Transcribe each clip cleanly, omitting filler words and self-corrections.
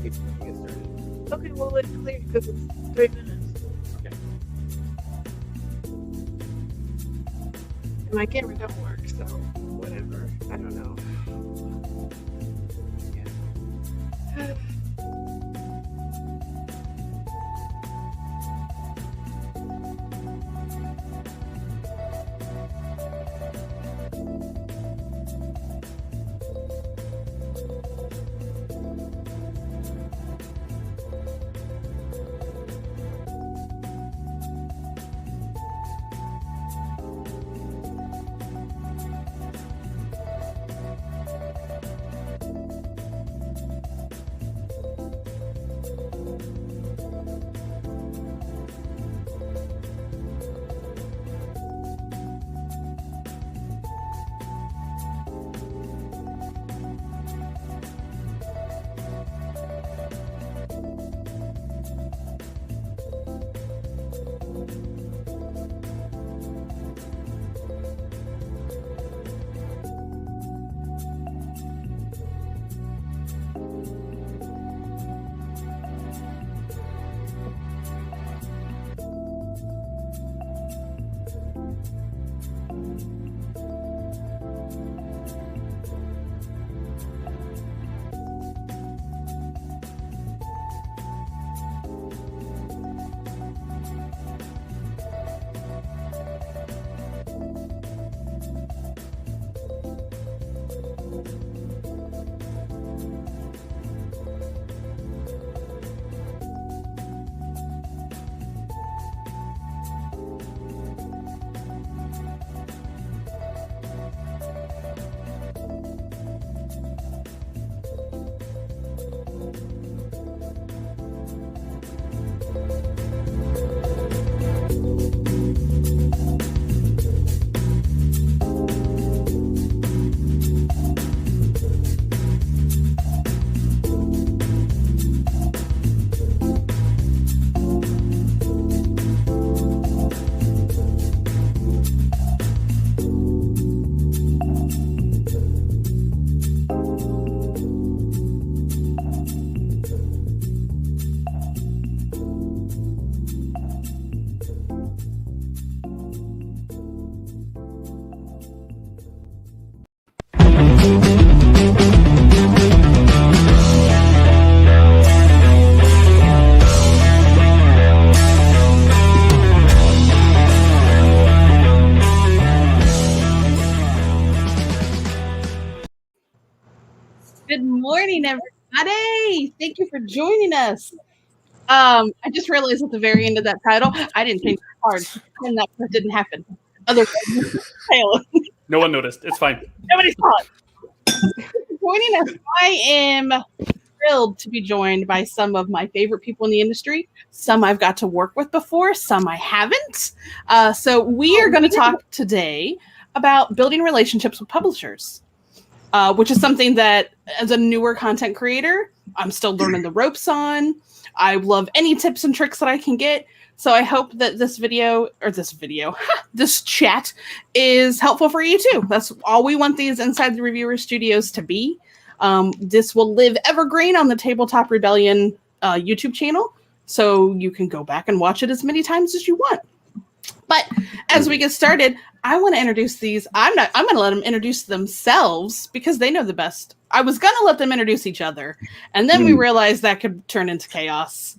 wait for it to get started. Okay, well, it's clear because it's 3 minutes. Okay. And my camera don't work, so whatever. I don't know. Yeah. Good morning, everybody. Thank you for joining us. I just realized at the very end of that title, I didn't change the card, and that didn't happen. Otherwise, no one noticed. It's fine. Nobody saw it. Joining us, I am thrilled to be joined by some of my favorite people in the industry. Some I've got to work with before, some I haven't. So we are going to talk today about building relationships with publishers. Which is something that, as a newer content creator, I'm still learning the ropes on. I love any tips and tricks that I can get. So I hope that this chat is helpful for you too. That's all we want these Inside the Reviewer Studios to be. This will live evergreen on the Tabletop Rebellion YouTube channel. So you can go back and watch it as many times as you want. But as we get started, I want to introduce these. I'm going to let them introduce themselves because they know the best. I was going to let them introduce each other. And then we realized that could turn into chaos.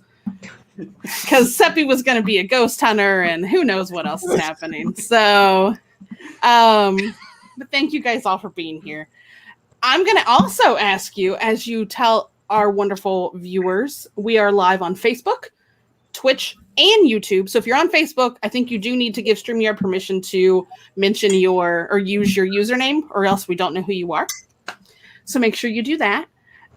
Because Seppy was going to be a ghost hunter and who knows what else is happening. So, but thank you guys all for being here. I'm going to also ask you, as you tell our wonderful viewers, we are live on Facebook, Twitch, and YouTube. So if you're on Facebook, I think you do need to give StreamYard permission to mention or use your username, or else we don't know who you are. So make sure you do that.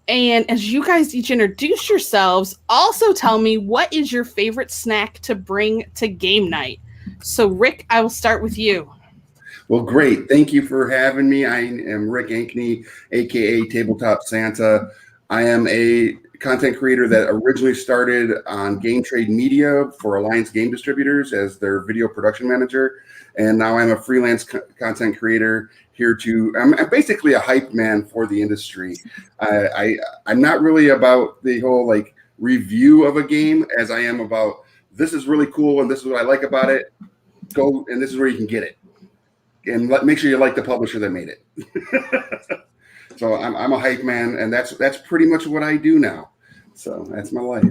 And as you guys each introduce yourselves, also tell me, what is your favorite snack to bring to game night? So Rick, I will start with you. Well, great. Thank you for having me. I am Rick Ankney, aka Tabletop Santa. I am a content creator that originally started on Game Trade Media for Alliance Game Distributors as their video production manager. And now I'm a freelance content creator here I'm basically a hype man for the industry. I'm not really about the whole like review of a game as I am about this is really cool and this is what I like about it. Go and this is where you can get it. And make sure you like the publisher that made it. So I'm a hype man, and that's pretty much what I do now. So that's my life.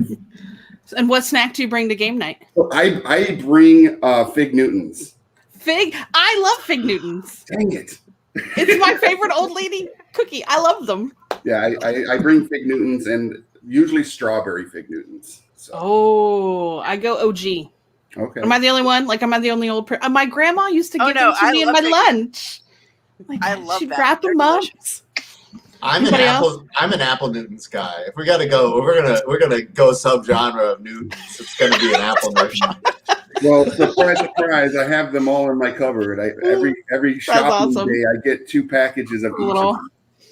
And what snack do you bring to game night? So I bring Fig Newtons. I love Fig Newtons. Dang it. It's my favorite old lady cookie. I love them. Yeah, I bring Fig Newtons and usually strawberry Fig Newtons. So. Oh, I go OG. Okay. Am I the only one? Like, am I the only old person? My grandma used to give them to me in my lunch. Like, I love she'd that. wrap them up. Delicious. I'm an Apple Newtons guy. If we gotta go, we're gonna go subgenre of Newtons. It's gonna be an Apple version. Well, surprise! I have them all in my cupboard. Every shopping day, I get 2 packages of each.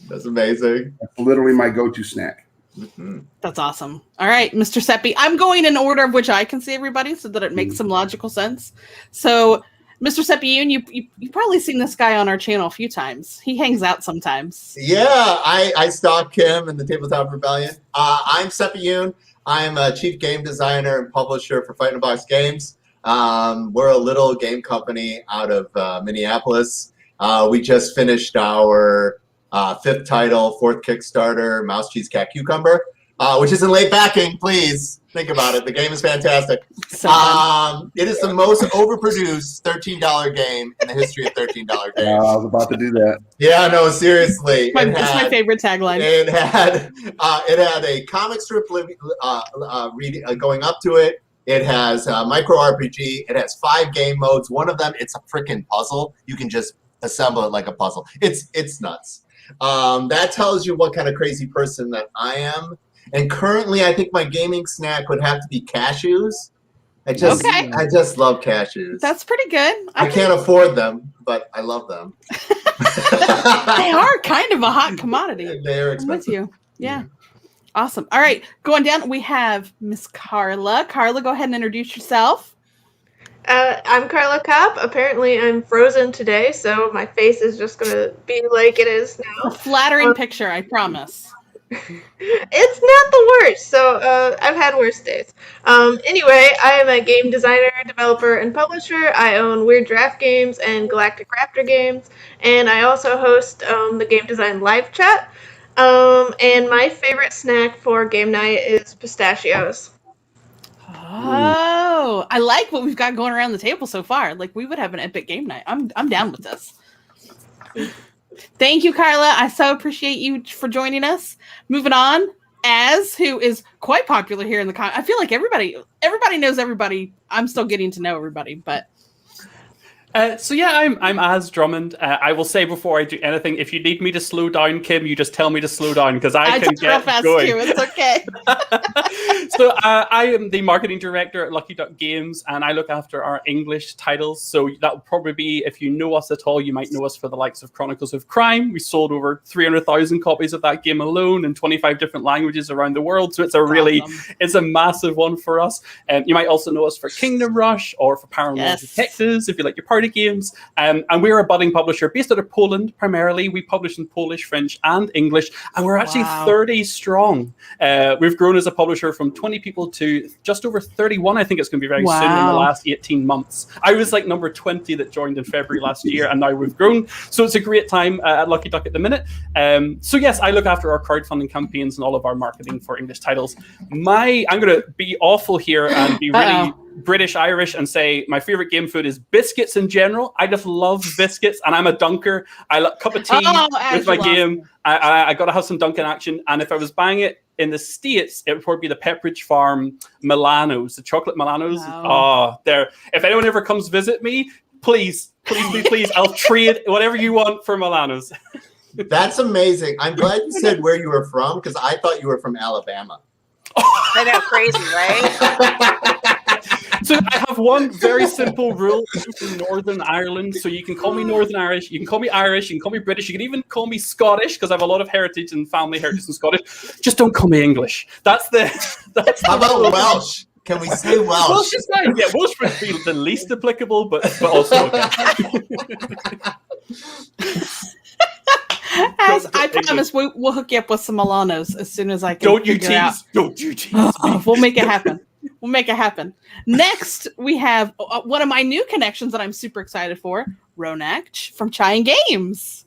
That's amazing. That's literally my go-to snack. Mm-hmm. That's awesome. All right, Mr. Seppy. I'm going in order of which I can see everybody so that it makes some logical sense. So, Mr. Seppy Yoon, you've probably seen this guy on our channel a few times. He hangs out sometimes. Yeah, I stalk him in the Tabletop Rebellion. I'm Seppy Yoon. I'm a chief game designer and publisher for Fight in a Box Games. We're a little game company out of Minneapolis. We just finished our 5th title, 4th Kickstarter, Mouse Cheese Cat Cucumber, which is in late backing. Please think about it. The game is fantastic. It is the most overproduced $13 game in the history of $13 games. I was about to do that. Yeah, no, seriously. It's my favorite tagline. It had a comic strip reading going up to it. It has micro RPG. It has 5 game modes. One of them, it's a freaking puzzle. You can just assemble it like a puzzle. It's nuts. That tells you what kind of crazy person that I am. And currently, I think my gaming snack would have to be cashews. I just love cashews. That's pretty good. I can't afford them, but I love them. They are kind of a hot commodity. They're I'm with expensive. you. Yeah. Awesome. All right. Going down, we have Miss Carla. Carla, go ahead and introduce yourself. I'm Carla Kopp. Apparently, I'm frozen today, so my face is just going to be like it is now. A flattering picture, I promise. It's not the worst, so I've had worse days. Anyway, I am a game designer, developer, and publisher. I own Weird Giraffe Games and Galactic Raptor Games, and I also host the Game Design Live Chat. And my favorite snack for game night is pistachios. Oh, I like what we've got going around the table so far. Like, we would have an epic game night. I'm down with this. Thank you, Carla. I so appreciate you for joining us. Moving on, who is quite popular here in the I feel like everybody knows everybody. I'm still getting to know everybody, but So yeah, I'm Az Drummond. I will say before I do anything, if you need me to slow down, Kim, you just tell me to slow down because I can talk real get fast going. too. It's okay. So I am the marketing director at Lucky Duck Games, and I look after our English titles. So that would probably be, if you know us at all, you might know us for the likes of Chronicles of Crime. We sold over 300,000 copies of that game alone in 25 different languages around the world. So it's it's a massive one for us. You might also know us for Kingdom Rush or for Paranormal Detectives if you like your party games. And we're a budding publisher based out of Poland primarily. We publish in Polish, French, and English, and we're actually 30 strong. We've grown as a publisher from 20 people to just over 31. I think it's going to be very soon in the last 18 months. I was like number 20 that joined in February last year, and now we've grown. So it's a great time at Lucky Duck at the minute. So yes, I look after our crowdfunding campaigns and all of our marketing for English titles. I'm going to be awful here and be really British Irish and say my favorite game food is biscuits in general. I just love biscuits, and I'm a dunker. I love cup of tea with my game. I got to have some Dunkin' action, and if I was buying it in the States, it would probably be the Pepperidge Farm Milanos, the chocolate Milanos. If anyone ever comes visit me, please, I'll trade whatever you want for Milanos. That's amazing. I'm glad you said where you were from, because I thought you were from Alabama. I know, crazy, right? So I have one very simple rule. I'm from Northern Ireland, so you can call me Northern Irish, you can call me Irish, you can call me British, you can even call me Scottish because I have a lot of heritage and family heritage in Scottish. Just don't call me English. That's the. How about Welsh? Can we say Welsh? Welsh is fine. Yeah, Welsh would be the least applicable, but also okay. As I promise, we'll hook you up with some Milanos as soon as I can. Don't you figure out. tease. Don't you tease me. We'll make it happen. We'll make it happen. Next, we have one of my new connections that I'm super excited for, Ronak from Chai Games.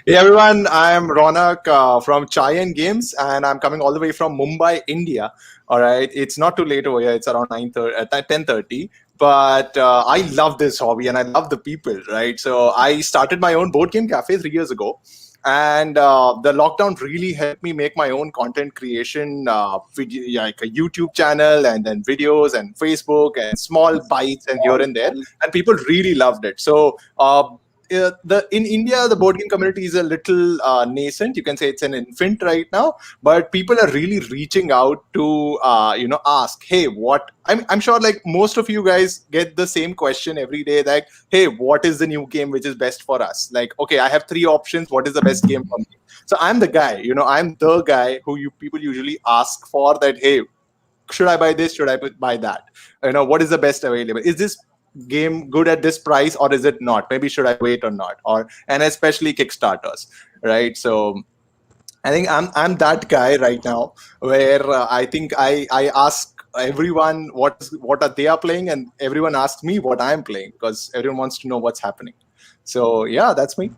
Hey everyone, I'm Ronak from Chai Games, and I'm coming all the way from Mumbai, India. All right, it's not too late over here. It's around 10:30. But I love this hobby and I love the people, right? So I started my own board game cafe 3 years ago. And the lockdown really helped me make my own content creation, like a YouTube channel and then videos and Facebook and small bites and here and there. And people really loved it. So in India, the board game community is a little nascent. You can say it's an infant right now, but people are really reaching out to ask, hey, what? I'm sure like most of you guys get the same question every day, like, hey, what is the new game which is best for us? Like, okay, I have 3 options. What is the best game for me? So I'm the guy. I'm the guy who people usually ask for that. Hey, should I buy this? Should I buy that? What is the best available? Is this game good at this price or is it not? Maybe should I wait or not? And especially Kickstarters, right? So I think I'm that guy right now where I think I ask everyone what are they are playing, and everyone asks me what I'm playing because everyone wants to know what's happening. So yeah, that's me.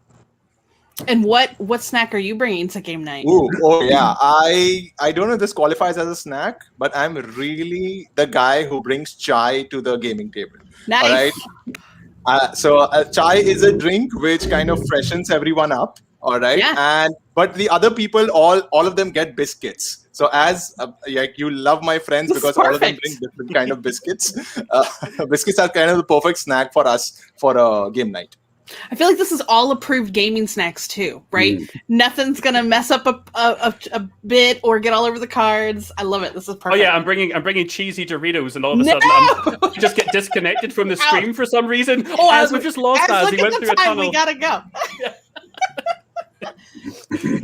And what snack are you bringing to game night? Oh yeah, I don't know if this qualifies as a snack, but I'm really the guy who brings chai to the gaming table. Nice. All right. So chai is a drink which kind of freshens everyone up. All right. Yeah. But the other people, all of them get biscuits. So as like you love my friends because all of them bring different kind of biscuits. Biscuits are kind of the perfect snack for us for a game night. I feel like this is all approved gaming snacks too, right? Nothing's gonna mess up a bit or get all over the cards. I love it. This is perfect. Oh yeah, I'm bringing cheesy Doritos, and all of a sudden I just get disconnected from the stream for some reason. Oh, as we've just lost as he went through a tunnel. We gotta go.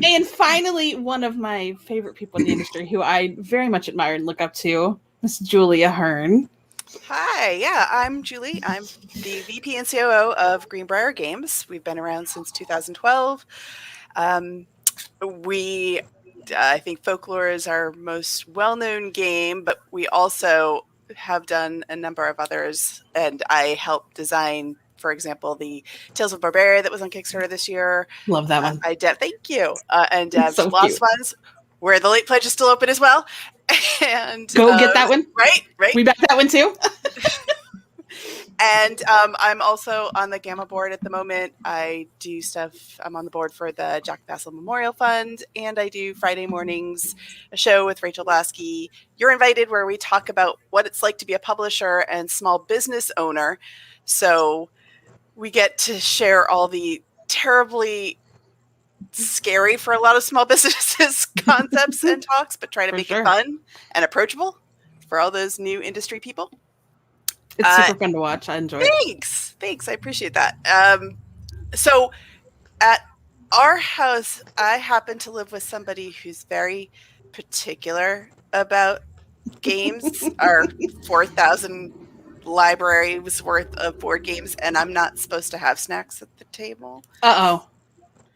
And finally, one of my favorite people in the industry, who I very much admire and look up to, Miss Julia Hearn. Hi, yeah, I'm Julie. I'm the VP and COO of Greenbrier Games. We've been around since 2012. I think Folklore is our most well-known game, but we also have done a number of others, and I helped design, for example, the Tales of Barbaria that was on Kickstarter this year. Love that one. Thank you. And so Lost Ones, where the late pledge is still open as well. And go get that one. Right. We back that one too. And I'm also on the Gamma board at the moment. I do stuff. I'm on the board for the Jack Bassel Memorial Fund, and I do Friday mornings a show with Rachel Lasky. You're Invited, where we talk about what it's like to be a publisher and small business owner. So we get to share all the terribly scary for a lot of small businesses concepts and talks, but try to make it fun and approachable for all those new industry people. It's super fun to watch. I enjoy it. Thanks. I appreciate that. So at our house, I happen to live with somebody who's very particular about games. Our 4,000 libraries worth of board games, and I'm not supposed to have snacks at the table. Uh-oh.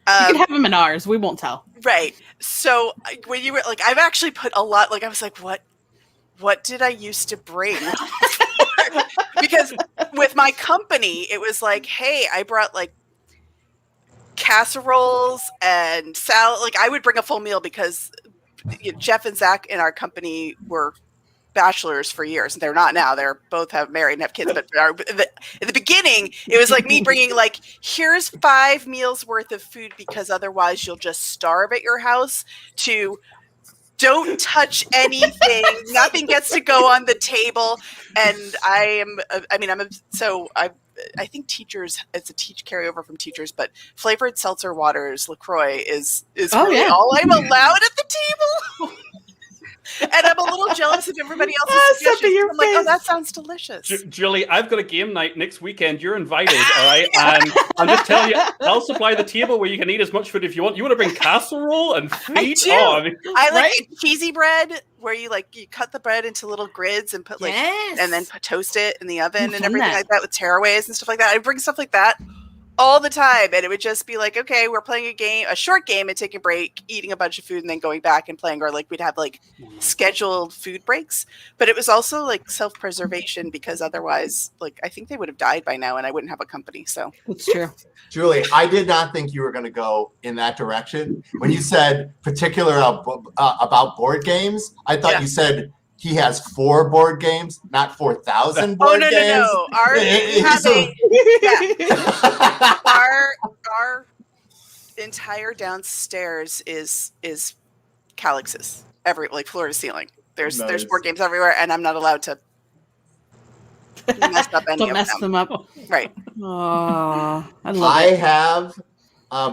You can have them in ours. We won't tell. Right. So when you were like, I've actually put a lot, like I was like, what did I used to bring? Because with my company, it was like, hey, I brought like casseroles and salad. Like I would bring a full meal because Jeff and Zach in our company were bachelors for years. They're not now. They're both married and have kids. But at the beginning, it was like me bringing like, here's 5 meals worth of food because otherwise you'll just starve at your house, to don't touch anything. Nothing gets to go on the table. And I think teachers, it's a carryover from teachers, but flavored seltzer waters, LaCroix is really all I'm allowed at the table. And I'm a little jealous of everybody else's Seppy, suggestions. your I'm like, oh, face. that sounds delicious. Julie, I've got a game night next weekend. You're invited, all right? And I'm just telling you, I'll supply the table where you can eat as much food if you want. You want to bring casserole and feet? do. Oh, I mean, I like Right? cheesy bread where you cut the bread into little grids and put and then toast it in the oven I've and done everything that. like that with tearaways and stuff like that. I bring stuff like that all the time, and it would just be like, okay, we're playing a short game and taking a break, eating a bunch of food, and then going back and playing, or like we'd have like scheduled food breaks. But it was also like self-preservation because otherwise, like I think they would have died by now, and I wouldn't have a company. So That's true. Julie, I did not think you were going to go in that direction. When you said particular about board games, I thought you said he has 4 board games, not 4,000 board games. No. Our entire downstairs is Calix's, like floor to ceiling. There's board games everywhere, and I'm not allowed to mess up any Don't of mess them up. Right. Oh, I love I it. have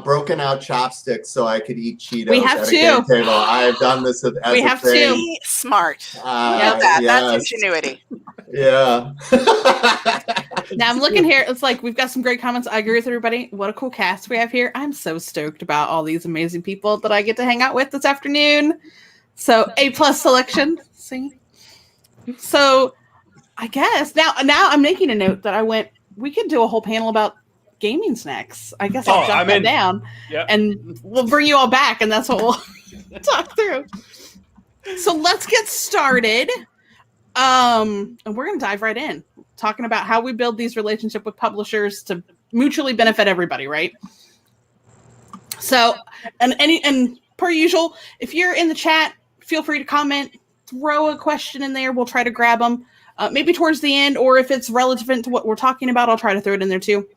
broken out chopsticks so I could eat Cheetos We have at a two. game table. I've done this as We a have thing. two. Smart. Love that. Yes. That's ingenuity. Yeah. Now I'm looking here. It's like we've got some great comments. I agree with everybody. What a cool cast we have here. I'm so stoked about all these amazing people that I get to hang out with this afternoon. So A+ selection. See? So I guess now I'm making a note that we could do a whole panel about gaming snacks. I guess I'll jump that down. Yeah. And we'll bring you all back, and that's what we'll talk through. So let's get started. And we're going to dive right in, talking about how we build these relationships with publishers to mutually benefit everybody, right? So, and per usual, if you're in the chat, feel free to comment, throw a question in there. We'll try to grab them maybe towards the end, or if it's relevant to what we're talking about, I'll try to throw it in there too.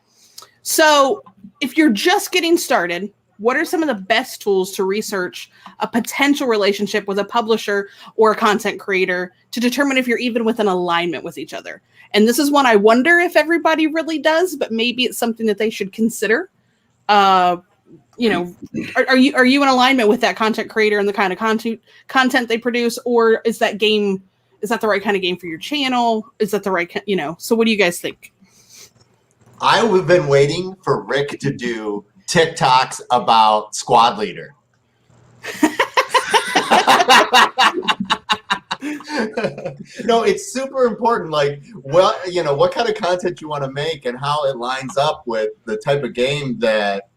So if you're just getting started, what are some of the best tools to research a potential relationship with a publisher or a content creator to determine if you're even within alignment with each other? And this is one I wonder if everybody really does, but maybe it's something that they should consider. Are you in alignment with that content creator and the kind of content they produce, or is that the right kind of game for your channel? Is that the right, so what do you guys think? I've been waiting for Rick to do TikToks about Squad Leader. No, it's super important. Like, what kind of content you want to make and how it lines up with the type of game that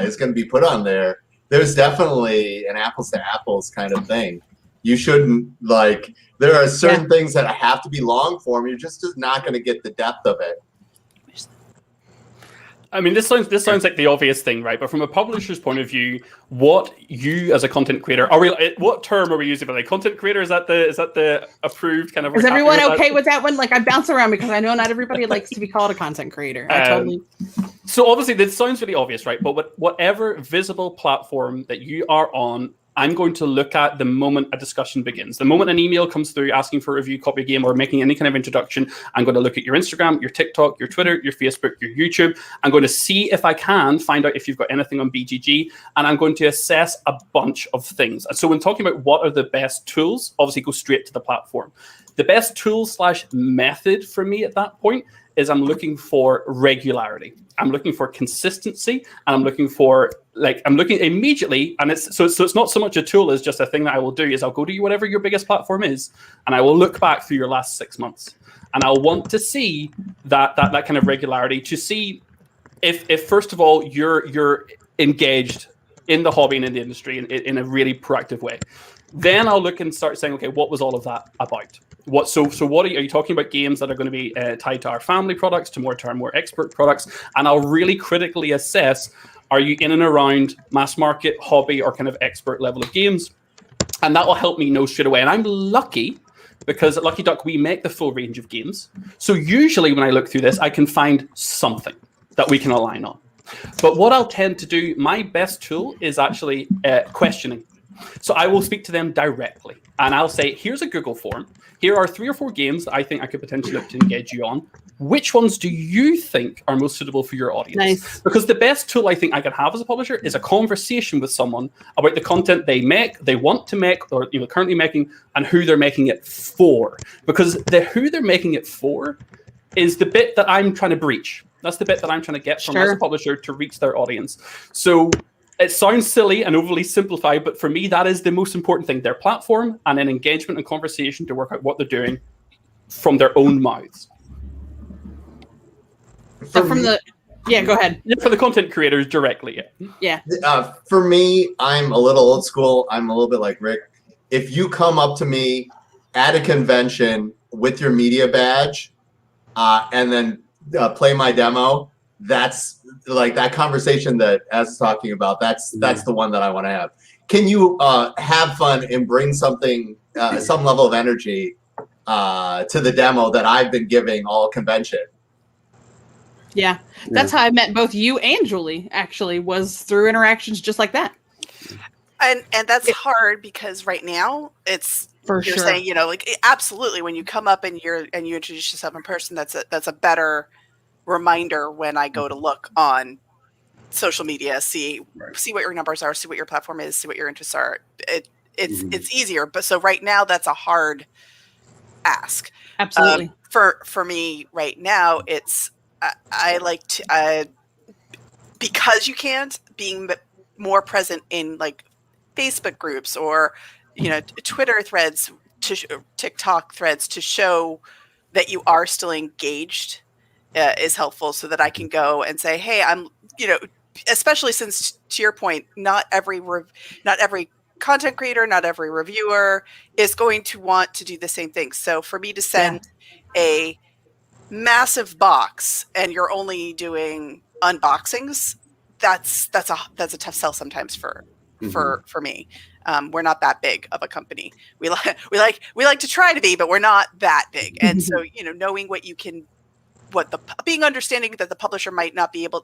is going to be put on there. There's definitely an apples to apples kind of thing. You shouldn't there are certain things that have to be long form. You're just not going to get the depth of it. I mean, this sounds like the obvious thing, right? But from a publisher's point of view, what you as a content creator what term are we using for that? Content creator, is that the approved kind of? Is everyone okay with that one? Like, I bounce around because I know not everybody likes to be called a content creator. So obviously, this sounds really obvious, right? But whatever visible platform that you are on, I'm going to look at the moment a discussion begins. The moment an email comes through asking for a review copy of a game or making any kind of introduction, I'm going to look at your Instagram, your TikTok, your Twitter, your Facebook, your YouTube. I'm going to see if I can find out if you've got anything on BGG, and I'm going to assess a bunch of things. So when talking about what are the best tools, obviously go straight to the platform. The best tool / method for me at that point is I'm looking for regularity. I'm looking for consistency, and I'm looking immediately, and it's not so much a tool as just a thing that I will do is I'll go to whatever your biggest platform is, and I will look back through your last 6 months, and I'll want to see that kind of regularity, to see if first of all you're engaged in the hobby and in the industry in a really proactive way. Then I'll look and start saying, okay, what was all of that about? What are you talking about? Games that are going to be tied to our family products, to our more expert products, and I'll really critically assess: are you in and around mass market, hobby, or kind of expert level of games? And that will help me know straight away. And I'm lucky because at Lucky Duck we make the full range of games. So usually when I look through this, I can find something that we can align on. But what I'll tend to do, my best tool is actually questioning. So I will speak to them directly, and I'll say, here's a Google form. Here are 3 or 4 games that I think I could potentially look to engage you on. which ones do you think are most suitable for your audience? Nice. Because the best tool I think I can have as a publisher is a conversation with someone about the content they make, they want to make, or currently making, and who they're making it for. Because the who they're making it for is the bit that I'm trying to breach. That's the bit that I'm trying to get from as a publisher to reach their audience. So it sounds silly and overly simplified, but for me, that is the most important thing. Their platform and an engagement and conversation to work out what they're doing from their own mouths. So go ahead. Yeah, for the content creators directly, Yeah. For me, I'm a little old school. I'm a little bit like Rick. If you come up to me at a convention with your media badge and then play my demo, that's like that conversation that Az is talking about. That's the one that I want to have. Can you have fun and bring something, some level of energy to the demo that I've been giving all convention? Yeah, that's how I met both you and Julie, actually, was through interactions just like that. And that's hard because right now it's For you're sure. saying, like absolutely when you come up and you introduce yourself in person, that's a better reminder when I go to look on social media, see what your numbers are, see what your platform is, see what your interests are. It's easier. But so right now that's a hard ask. Absolutely. For me right now, it's I like to because you can't being more present in like Facebook groups or Twitter threads, TikTok threads to show that you are still engaged is helpful, so that I can go and say, hey, I'm especially since, to your point, not every content creator, not every reviewer is going to want to do the same thing. So for me to send a massive box and you're only doing unboxings, that's a tough sell sometimes for me. We're not that big of a company. We like to try to be, but we're not that big. And so knowing being understanding that the publisher might not be able,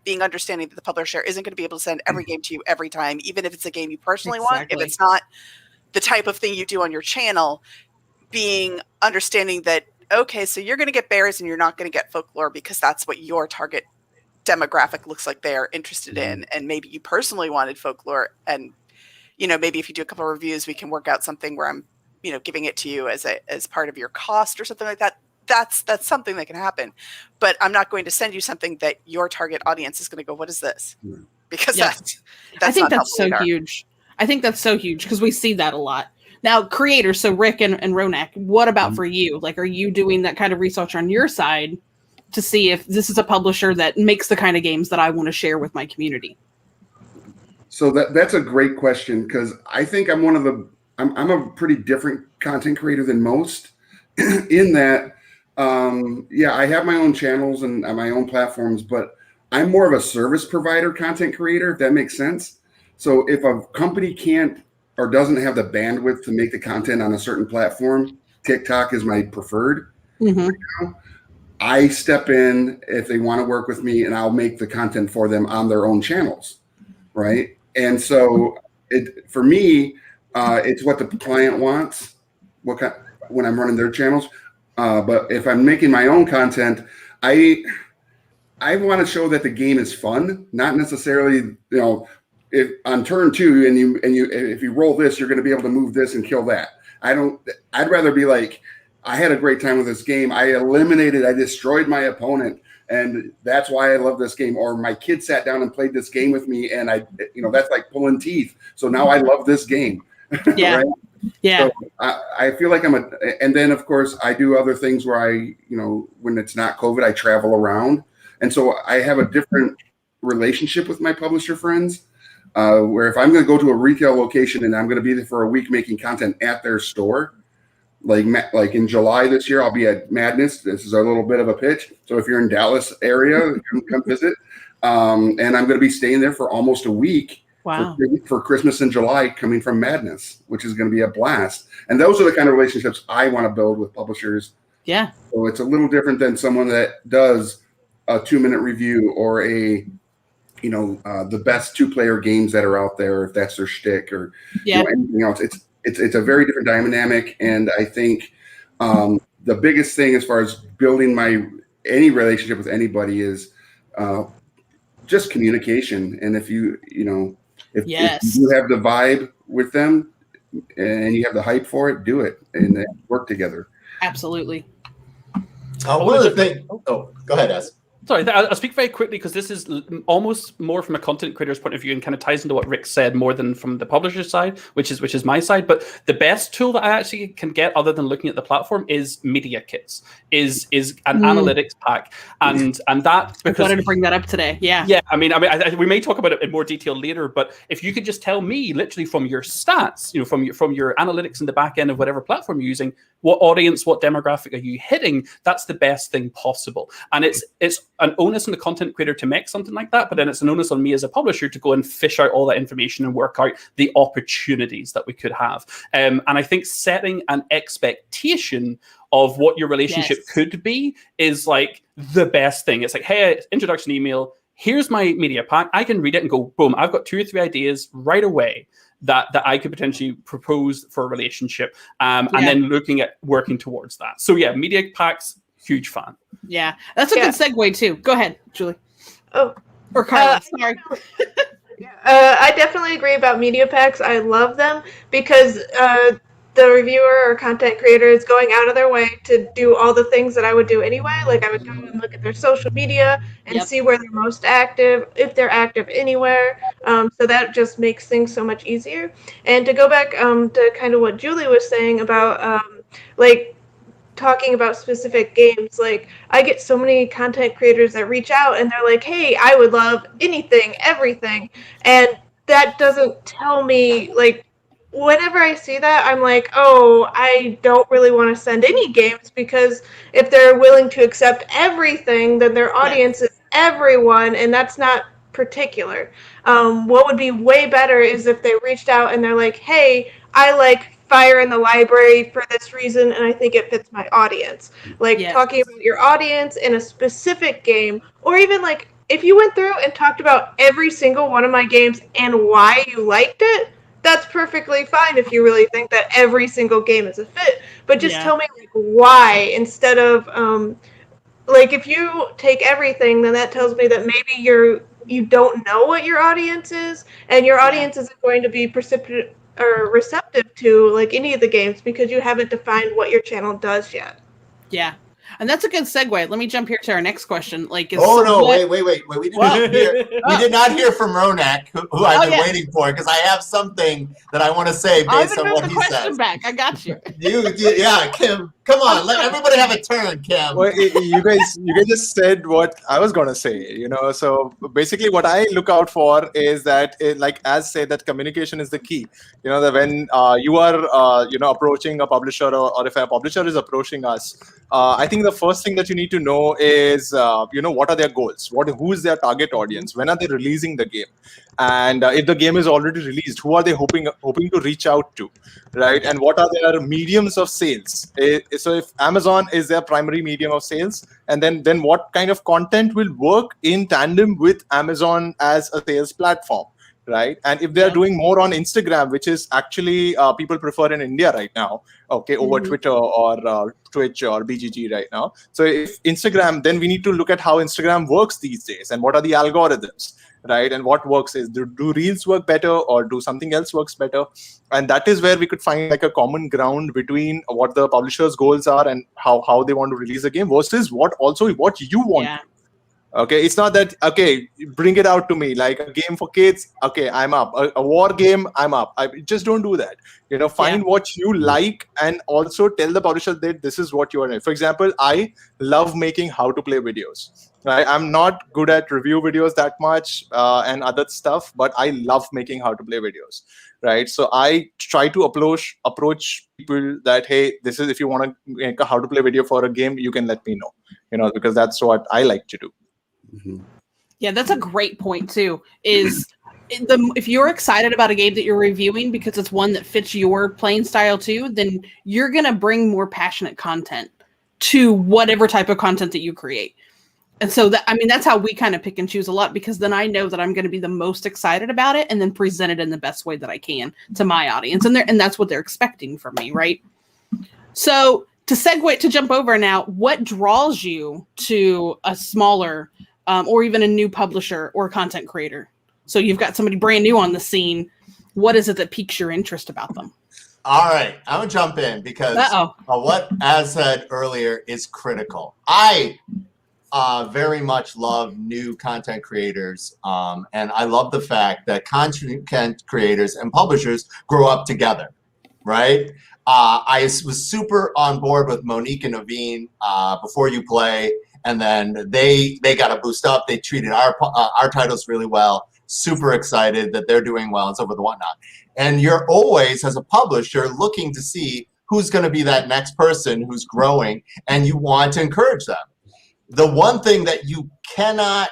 being understanding that the publisher isn't going to be able to send every game to you every time, even if it's a game you personally want, if it's not the type of thing you do on your channel, being understanding that, okay, so you're going to get bears and you're not going to get folklore because that's what your target demographic looks like they're interested in. And maybe you personally wanted folklore, and maybe if you do a couple of reviews, we can work out something where I'm giving it to you as part of your cost or something like that. That's something that can happen, but I'm not going to send you something that your target audience is going to go, what is this? Because I think that's so huge. I think that's so huge because we see that a lot. Now, creators, so Rick and Ronak, what about for you? Like, are you doing that kind of research on your side to see if this is a publisher that makes the kind of games that I want to share with my community? So that's a great question, because I think I'm I'm a pretty different content creator than most in that, I have my own channels and my own platforms, but I'm more of a service provider content creator, if that makes sense. So if a company can't or doesn't have the bandwidth to make the content on a certain platform, TikTok is my preferred. Right now. I step in if they want to work with me, and I'll make the content for them on their own channels, right? And so for me, it's what the client wants, when I'm running their channels. But if I'm making my own content, I want to show that the game is fun, not necessarily, if on turn 2 and if you roll this, you're going to be able to move this and kill that. I'd rather be like, I had a great time with this game. I destroyed my opponent, and that's why I love this game. Or my kid sat down and played this game with me, and that's like pulling teeth. So now I love this game. Yeah. Right? Yeah. So I feel like and then of course I do other things where when it's not COVID, I travel around. And so I have a different relationship with my publisher friends, where if I'm going to go to a retail location and I'm going to be there for a week making content at their store, like in July this year, I'll be at Madness. This is a little bit of a pitch. So if you're in Dallas area, come visit. And I'm going to be staying there for almost a week. Wow. For Christmas in July, coming from Madness, which is going to be a blast. And those are the kind of relationships I want to build with publishers. Yeah. So it's a little different than someone that does a 2-minute review or the best 2-player games that are out there, if that's their shtick, or anything else. It's a very different dynamic, and I think the biggest thing as far as building any relationship with anybody is just communication. And if you do have the vibe with them and you have the hype for it, do it and then work together. Absolutely. One of the things. Oh, go ahead, Ez. Sorry, I'll speak very quickly because this is almost more from a content creator's point of view and kind of ties into what Rick said more than from the publisher's side, which is my side. But the best tool that I actually can get, other than looking at the platform, is media kits, is an analytics pack, and that because I wanted to bring that up today. Yeah. I mean, we may talk about it in more detail later, but if you could just tell me literally from your stats, from your analytics in the back end of whatever platform you're using, what audience, what demographic are you hitting? That's the best thing possible, and it's an onus on the content creator to make something like that, but then it's an onus on me as a publisher to go and fish out all that information and work out the opportunities that we could have. And I think setting an expectation of what your relationship could be is like the best thing. It's like, hey, introduction email, here's my media pack. I can read it and go, boom, I've got 2 or 3 ideas right away that I could potentially propose for a relationship, and then looking at working towards that. So yeah, media packs, huge fan. Yeah, that's a good segue too. Go ahead, Julie. Oh, or Carla. Sorry. I definitely agree about media packs. I love them because the reviewer or content creator is going out of their way to do all the things that I would do anyway. Like I would go and look at their social media and see where they're most active, if they're active anywhere. So that just makes things so much easier. And to go back to kind of what Julie was saying about talking about specific games, like I get so many content creators that reach out and they're like, hey, I would love anything, everything. And that doesn't tell me, like, whenever I see that, I'm like, oh, I don't really want to send any games, because if they're willing to accept everything, then their audience is everyone, and that's not particular. What would be way better is if they reached out and they're like, hey, I like Fire in the Library for this reason, and I think it fits my audience. Like talking about your audience in a specific game, or even like if you went through and talked about every single one of my games and why you liked it, that's perfectly fine if you really think that every single game is a fit. But just tell me like why, instead of like if you take everything, then that tells me that maybe you don't know what your audience is, and your audience isn't going to be receptive to like any of the games because you haven't defined what your channel does yet. Yeah. And that's a good segue. Let me jump here to our next question. Like, wait. We did not hear from Ronak, who I've been waiting for, because I have something that I want to say based on what he says. Back. I got you. Kim, come on, let everybody have a turn, Kim. Well, you guys just said what I was gonna say. So basically, what I look out for is that, like as said, that communication is the key. That when you are approaching a publisher, or if a publisher is approaching us, I think the first thing that you need to know is what are their goals, who is their target audience, when are they releasing the game, and if the game is already released, who are they hoping to reach out to, right? And what are their mediums of sales? So if Amazon is their primary medium of sales, and then what kind of content will work in tandem with Amazon as a sales platform, right? And if they're doing more on Instagram, which is actually people prefer in India right now, over Twitter or Twitch or BGG right now. So if Instagram, then we need to look at how Instagram works these days and what are the algorithms, right? And what works is, do Reels work better, or do something else works better? And that is where we could find like a common ground between what the publisher's goals are and how they want to release a game versus what you want. Yeah. Okay, it's not that, bring it out to me, like a game for kids, I'm up. A war game, I'm up. Just don't do that. Find what you like, and also tell the publisher that this is what you are in. For example, I love making how to play videos. Right? I'm not good at review videos that much and other stuff, but I love making how to play videos. Right? So I try to approach people that, hey, this is, if you want to make a how to play video for a game, you can let me know. Because that's what I like to do. Mm-hmm. Yeah, that's a great point too. Is if you're excited about a game that you're reviewing because it's one that fits your playing style too, then you're gonna bring more passionate content to whatever type of content that you create. And so that's how we kind of pick and choose a lot, because then I know that I'm going to be the most excited about it and then present it in the best way that I can to my audience, and that's what they're expecting from me, right? So to segue, to jump over now, what draws you to a smaller or even a new publisher or content creator? So you've got somebody brand new on the scene. What is it that piques your interest about them? All right, I'm gonna jump in because what Az said earlier is critical. I very much love new content creators, and I love the fact that content creators and publishers grow up together, right? I was super on board with Monique and Naveen before you play, and then they got a boost up. They treated our titles really well. Super excited that they're doing well and so forth and whatnot. And you're always, as a publisher, looking to see who's going to be that next person who's growing, and you want to encourage them. The one thing that you cannot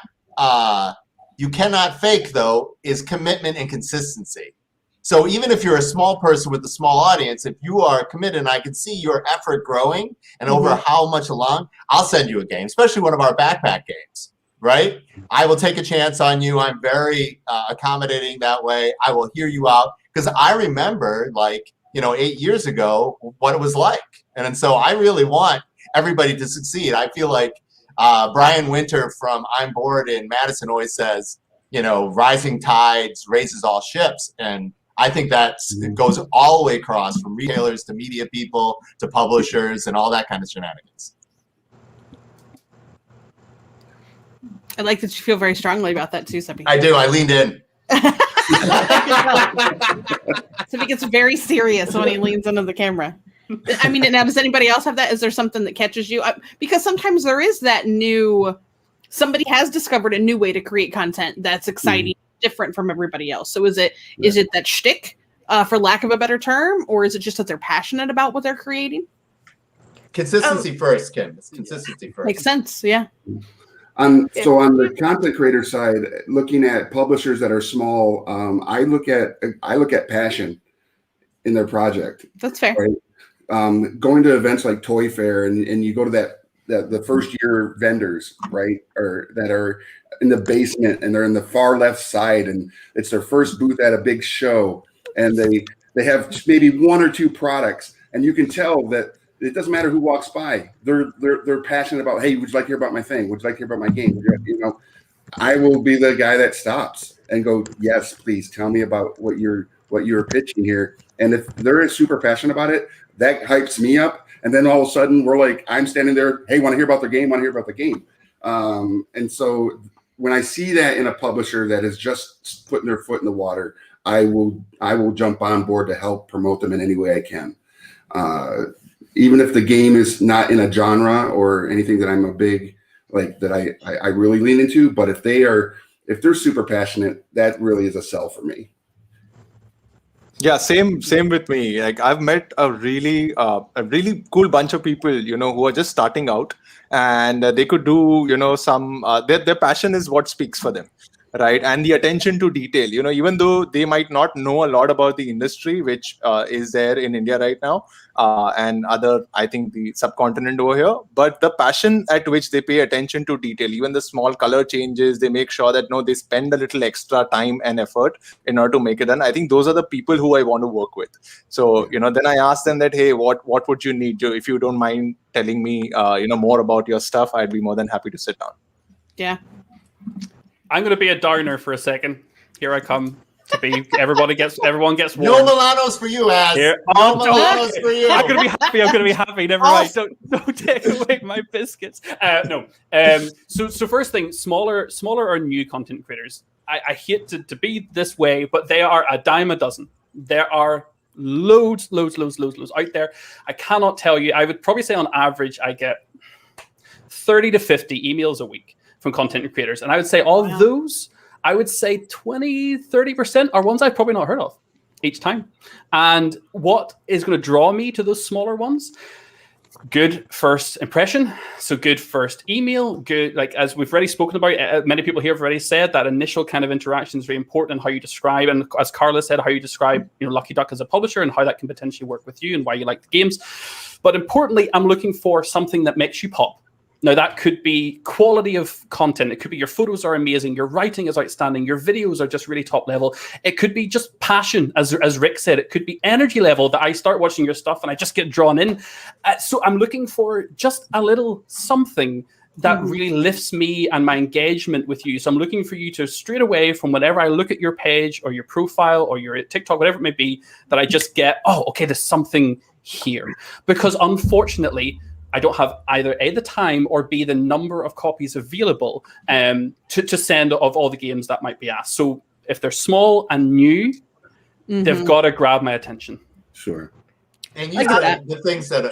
fake, though, is commitment and consistency. So even if you're a small person with a small audience, if you are committed, and I can see your effort growing, and over how much along, I'll send you a game, especially one of our backpack games, right? I will take a chance on you. I'm very accommodating that way. I will hear you out, because I remember, 8 years ago, what it was like. And so I really want everybody to succeed. I feel like Brian Winter from I'm Bored in Madison always says, rising tides raises all ships. And I think that goes all the way across, from retailers to media people to publishers and all that kind of shenanigans. I like that you feel very strongly about that too, Seppy. I do. I leaned in. Seppy gets very serious when he leans into the camera. I mean, now, does anybody else have that? Is there something that catches you? Because sometimes there is that somebody has discovered a new way to create content that's exciting, different from everybody else. So is it that shtick, for lack of a better term, or is it just that they're passionate about what they're creating? Consistency first, Kim. It's consistency first. Makes sense, yeah. So on the content creator side, looking at publishers that are small, I look at passion in their project. That's fair. Right? Going to events like Toy Fair, and you go to the first year vendors, right, or that are in the basement, and they're in the far left side, and it's their first booth at a big show, and they have maybe one or two products, and you can tell that it doesn't matter who walks by. They're passionate about, hey, would you like to hear about my thing? Would you like to hear about my game? I will be the guy that stops and go, yes, please tell me about what you're pitching here. And if they're super passionate about it, that hypes me up. And then all of a sudden we're like, I'm standing there, hey, want to hear about their game? Want to hear about the game? And so when I see that in a publisher that is just putting their foot in the water, I will jump on board to help promote them in any way I can. Even if the game is not in a genre or anything that I'm a big, that I really lean into, but if they're super passionate, that really is a sell for me. Yeah, same with me. Like, I've met a really cool bunch of people, who are just starting out, and they could do, some their passion is what speaks for them, right? And the attention to detail, even though they might not know a lot about the industry, which is there in India right now, and I think the subcontinent over here, but the passion at which they pay attention to detail, even the small color changes, they make sure that they spend a little extra time and effort in order to make it done. I think those are the people who I want to work with. So, then I ask them that, hey, what would you need? If you don't mind telling me, more about your stuff, I'd be more than happy to sit down. Yeah. I'm going to be a downer for a second. Here I come to be. Everyone gets warm. No Milanos for you, Az. No Milanos for you. I'm going to be happy. Never mind. Don't take away my biscuits. No. So first thing, smaller or new content creators. I hate to be this way, but they are a dime a dozen. There are loads out there. I cannot tell you. I would probably say on average, I get 30 to 50 emails a week from content creators. And I would say all of those, I would say 20-30% are ones I've probably not heard of each time. And what is going to draw me to those smaller ones? Good first impression. So good first email, good, as we've already spoken about, many people here have already said that initial kind of interaction is very important in how you describe, and as Carla said, how you describe, Lucky Duck as a publisher and how that can potentially work with you and why you like the games. But importantly, I'm looking for something that makes you pop. Now, that could be quality of content. It could be your photos are amazing, your writing is outstanding, your videos are just really top level. It could be just passion, as Rick said. It could be energy level that I start watching your stuff and I just get drawn in. So I'm looking for just a little something that really lifts me and my engagement with you. So I'm looking for you to straight away, from whenever I look at your page or your profile or your TikTok, whatever it may be, that I just get, oh, okay, there's something here. Because unfortunately, I don't have either A, the time, or B, the number of copies available to send of all the games that might be asked. So if they're small and new, they've got to grab my attention. Sure. And you said the things that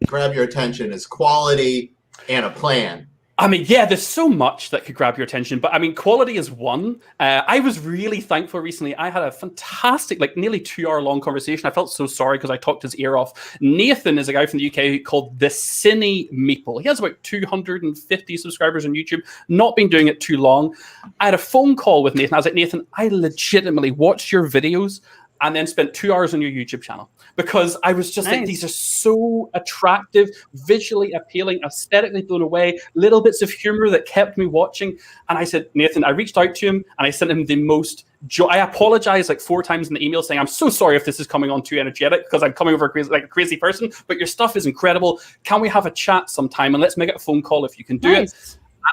grab your attention is quality and a plan. I mean, yeah, there's so much that could grab your attention, but I mean, quality is one. I was really thankful recently. I had a fantastic, like nearly 2-hour-long conversation. I felt so sorry because I talked his ear off. Nathan is a guy from the UK called the Cine Meeple. He has about 250 subscribers on YouTube, not been doing it too long. I had a phone call with Nathan. I was like, Nathan, I legitimately watched your videos and then spent 2 hours on your YouTube channel because I was just like, these are so attractive, visually appealing, aesthetically blown away, little bits of humor that kept me watching. And I said, Nathan, I reached out to him and I sent him the most joy. I apologized like 4 times in the email saying, I'm so sorry if this is coming on too energetic because I'm coming over like a crazy person, but your stuff is incredible. Can we have a chat sometime and let's make it a phone call if you can do it?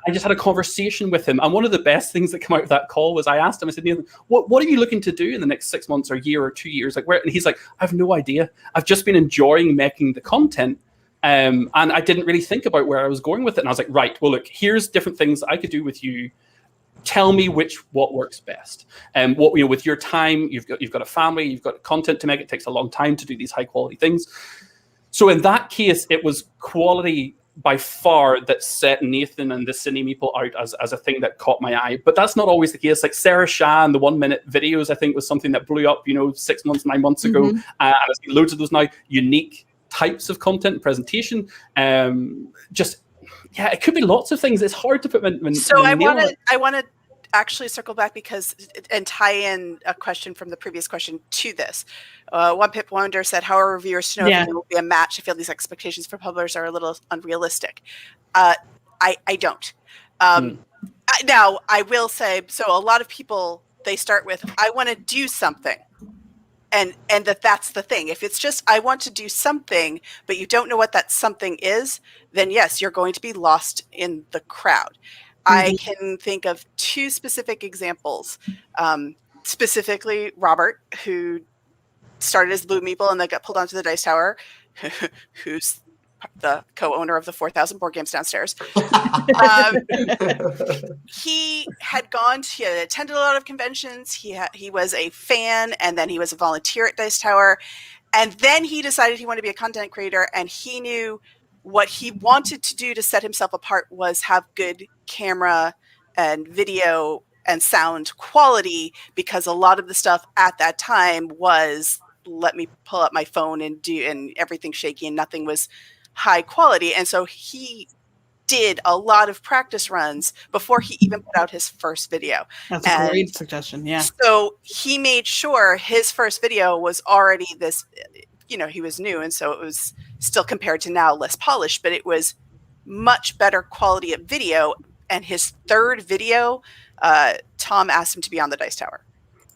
I just had a conversation with him. And one of the best things that came out of that call was I asked him, I said, Nathan, what are you looking to do in the next 6 months or year or 2 years? Like, where? And he's like, I have no idea. I've just been enjoying making the content. And I didn't really think about where I was going with it. And I was like, right, well, look, here's different things I could do with you. Tell me what works best. And what, with your time, you've got a family, you've got content to make. It takes a long time to do these high quality things. So in that case, it was quality by far that set Nathan and the Cine Meeple out as a thing that caught my eye. But that's not always the case. Like Sarah Shah and the 1-minute videos, I think, was something that blew up, 6 months, 9 months ago. And I've seen loads of those now. Unique types of content and presentation. It could be lots of things. It's hard to put I want to actually circle back and tie in a question from the previous question to this. One Pip Wonder said, how are reviewers to know if it will be a match? I feel these expectations for publishers are a little unrealistic. I don't. Now, I will say, so a lot of people, they start with, I want to do something. And that's the thing. If it's just, I want to do something, but you don't know what that something is, then yes, you're going to be lost in the crowd. I can think of 2 specific examples. Specifically, Robert, who started as Blue Meeple and then got pulled onto the Dice Tower, who's the co-owner of the 4,000 board games downstairs. He had attended a lot of conventions. He was a fan, and then he was a volunteer at Dice Tower. And then he decided he wanted to be a content creator, and he knew what he wanted to do to set himself apart was have good camera and video and sound quality, because a lot of the stuff at that time was, let me pull up my phone and everything's shaky and nothing was high quality. And so he did a lot of practice runs before he even put out his first video. That's a great suggestion. Yeah. So he made sure his first video was already this, he was new. And so it was still, compared to now, less polished, but it was much better quality of video. And his third video, Tom asked him to be on the Dice Tower.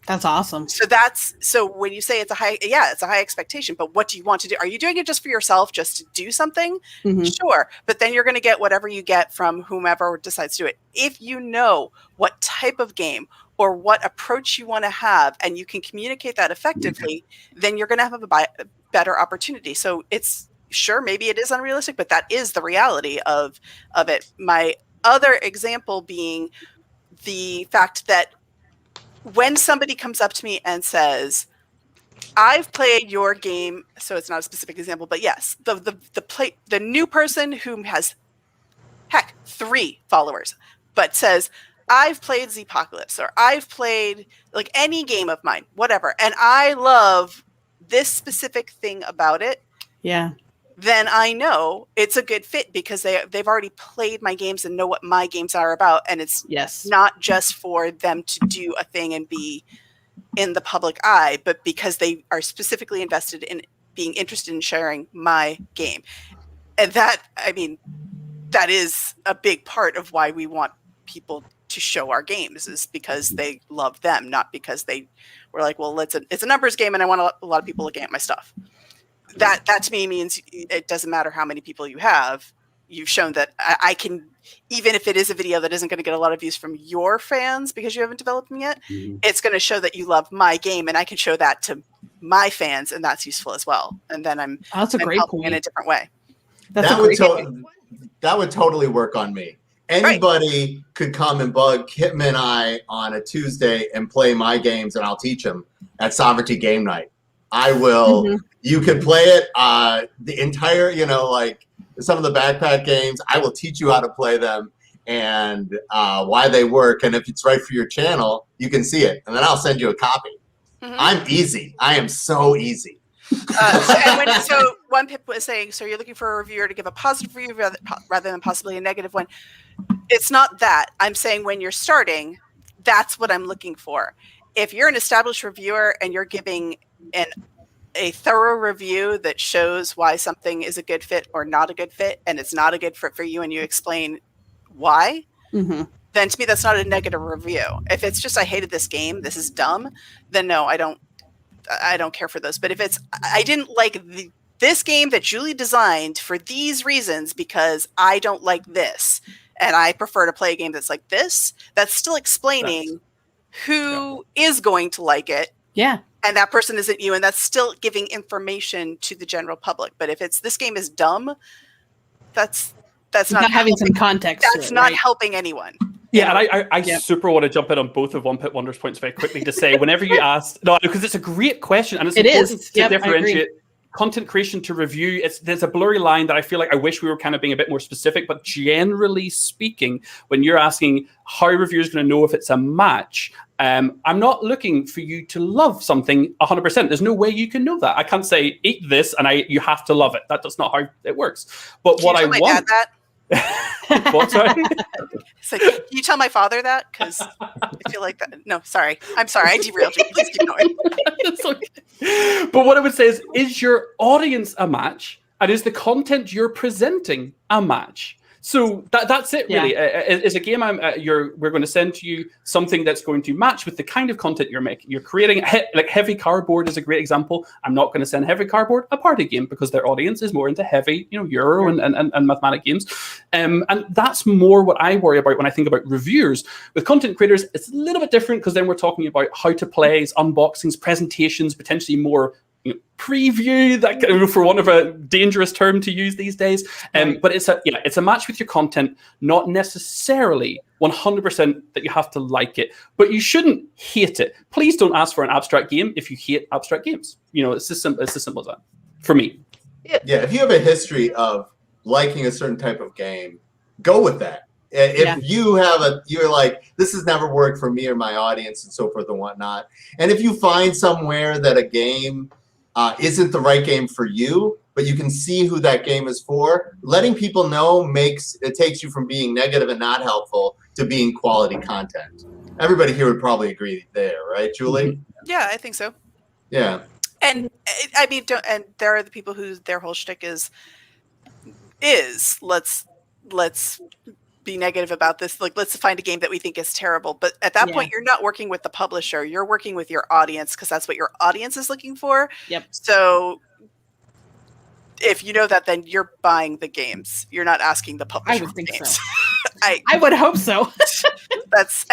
That's awesome. So when you say it's a high expectation, but what do you want to do? Are you doing it just for yourself, just to do something? Sure. But then you're going to get whatever you get from whomever decides to do it. If you know what type of game or what approach you want to have, and you can communicate that effectively, then you're going to have a better opportunity. So it's, sure, maybe it is unrealistic, but that is the reality of it. My other example being the fact that when somebody comes up to me and says, I've played your game, so it's not a specific example, but yes, the new person who has, 3 followers, but says, I've played Zpocalypse, or I've played like any game of mine, whatever, and I love this specific thing about it. Yeah. Then I know it's a good fit because they've already played my games and know what my games are about. And it's not just for them to do a thing and be in the public eye, but because they are specifically invested in being interested in sharing my game. And that, I mean, that is a big part of why we want people to show our games, is because they love them, not because they were like, well, it's a numbers game and I want a lot of people looking at my stuff. That to me means it doesn't matter how many people you have. You've shown that I can, even if it is a video that isn't going to get a lot of views from your fans because you haven't developed them yet, it's going to show that you love my game, and I can show that to my fans, and that's useful as well. And then I'm great helping point in a different way. That would totally work on me. Anybody could come and bug Kim and I on a Tuesday and play my games, and I'll teach them at Sovereignty Game Night. I will. You can play it. The entire, like some of the backpack games, I will teach you how to play them and why they work. And if it's right for your channel, you can see it. And then I'll send you a copy. I'm easy. I am so easy. So one Pip was saying, so you're looking for a reviewer to give a positive review rather than possibly a negative one. It's not that. I'm saying when you're starting, that's what I'm looking for. If you're an established reviewer and you're giving a thorough review that shows why something is a good fit or not a good fit, and it's not a good fit for you, and you explain why, then to me that's not a negative review. If it's just I hated this game, this is dumb, then no, I don't care for those. But if it's I didn't like this game that Julie designed for these reasons because I don't like this, and I prefer to play a game that's like this, that's still explaining who is going to like it. Yeah. And that person isn't you, and that's still giving information to the general public. But if it's this game is dumb, that's not having some context. That's not helping anyone. Yeah, and I super want to jump in on both of One Pit Wonder's points very quickly to say, whenever you ask, because it's a great question, and it's important to differentiate content creation to review. There's a blurry line that I feel like I wish we were kind of being a bit more specific, but generally speaking, when you're asking how a reviewer is going to know if it's a match, I'm not looking for you to love something 100%. There's no way you can know that. I can't say, eat this, and you have to love it. That's not how it works. But what I want... Dad that? What, sorry? It's like, can you tell my father that? Because I feel like that. No, sorry. I'm sorry. I derailed you. Please keep going. It's okay. But what I would say is your audience a match? And is the content you're presenting a match? So that's it, really. It's a game we're going to send to you something that's going to match with the kind of content you're making. You're creating, like Heavy Cardboard is a great example. I'm not going to send Heavy Cardboard a party game because their audience is more into heavy, Euro and mathematic games. And that's more what I worry about when I think about reviewers. With content creators, it's a little bit different because then we're talking about how to plays, unboxings, presentations, potentially more preview, that for want of a dangerous term to use these days. But it's a match with your content, not necessarily 100% that you have to like it, but you shouldn't hate it. Please don't ask for an abstract game if you hate abstract games. It's as simple as that for me. Yeah, if you have a history of liking a certain type of game, go with that. If you're like, this has never worked for me or my audience and so forth and whatnot, and if you find somewhere that a game isn't the right game for you, but you can see who that game is for, letting people know takes you from being negative and not helpful to being quality content. Everybody here would probably agree there, right, Julie? Yeah, I think so. Yeah. And I mean, and there are the people whose their whole shtick is let's be negative about this. Like, let's find a game that we think is terrible. But at that point, you're not working with the publisher. You're working with your audience because that's what your audience is looking for. Yep. So if you know that, then you're buying the games. You're not asking the publisher. I would think games. so. I would hope so. That's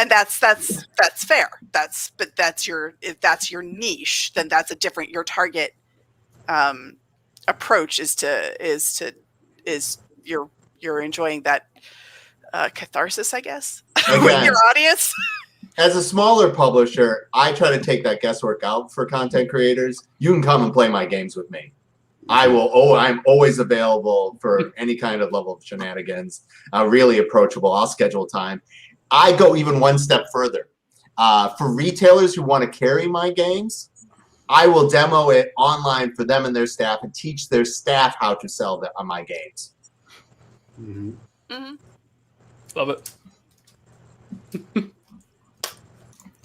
fair. If that's your niche, then that's your target approach is you're enjoying that catharsis, I guess, with your audience. As a smaller publisher, I try to take that guesswork out for content creators. You can come and play my games with me. I'm always available for any kind of level of shenanigans. Really approachable. I'll schedule time. I go even one step further. For retailers who want to carry my games, I will demo it online for them and their staff and teach their staff how to sell my games. Mm-hmm. Mm-hmm. Love it.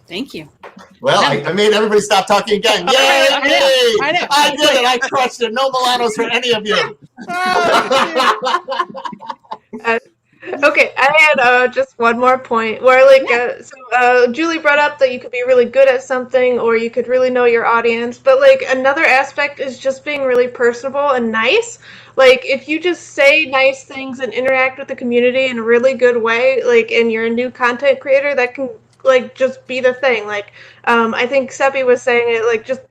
Thank you. Well, I made everybody stop talking again. Yay! I did it. I crushed it. No Milanos for any of you. Okay, I had just one more point where, like, Julie brought up that you could be really good at something or you could really know your audience, but, like, another aspect is just being really personable and nice. Like, if you just say nice things and interact with the community in a really good way, like, and you're a new content creator, that can, like, just be the thing. Like, I think Seppy was saying it, like, just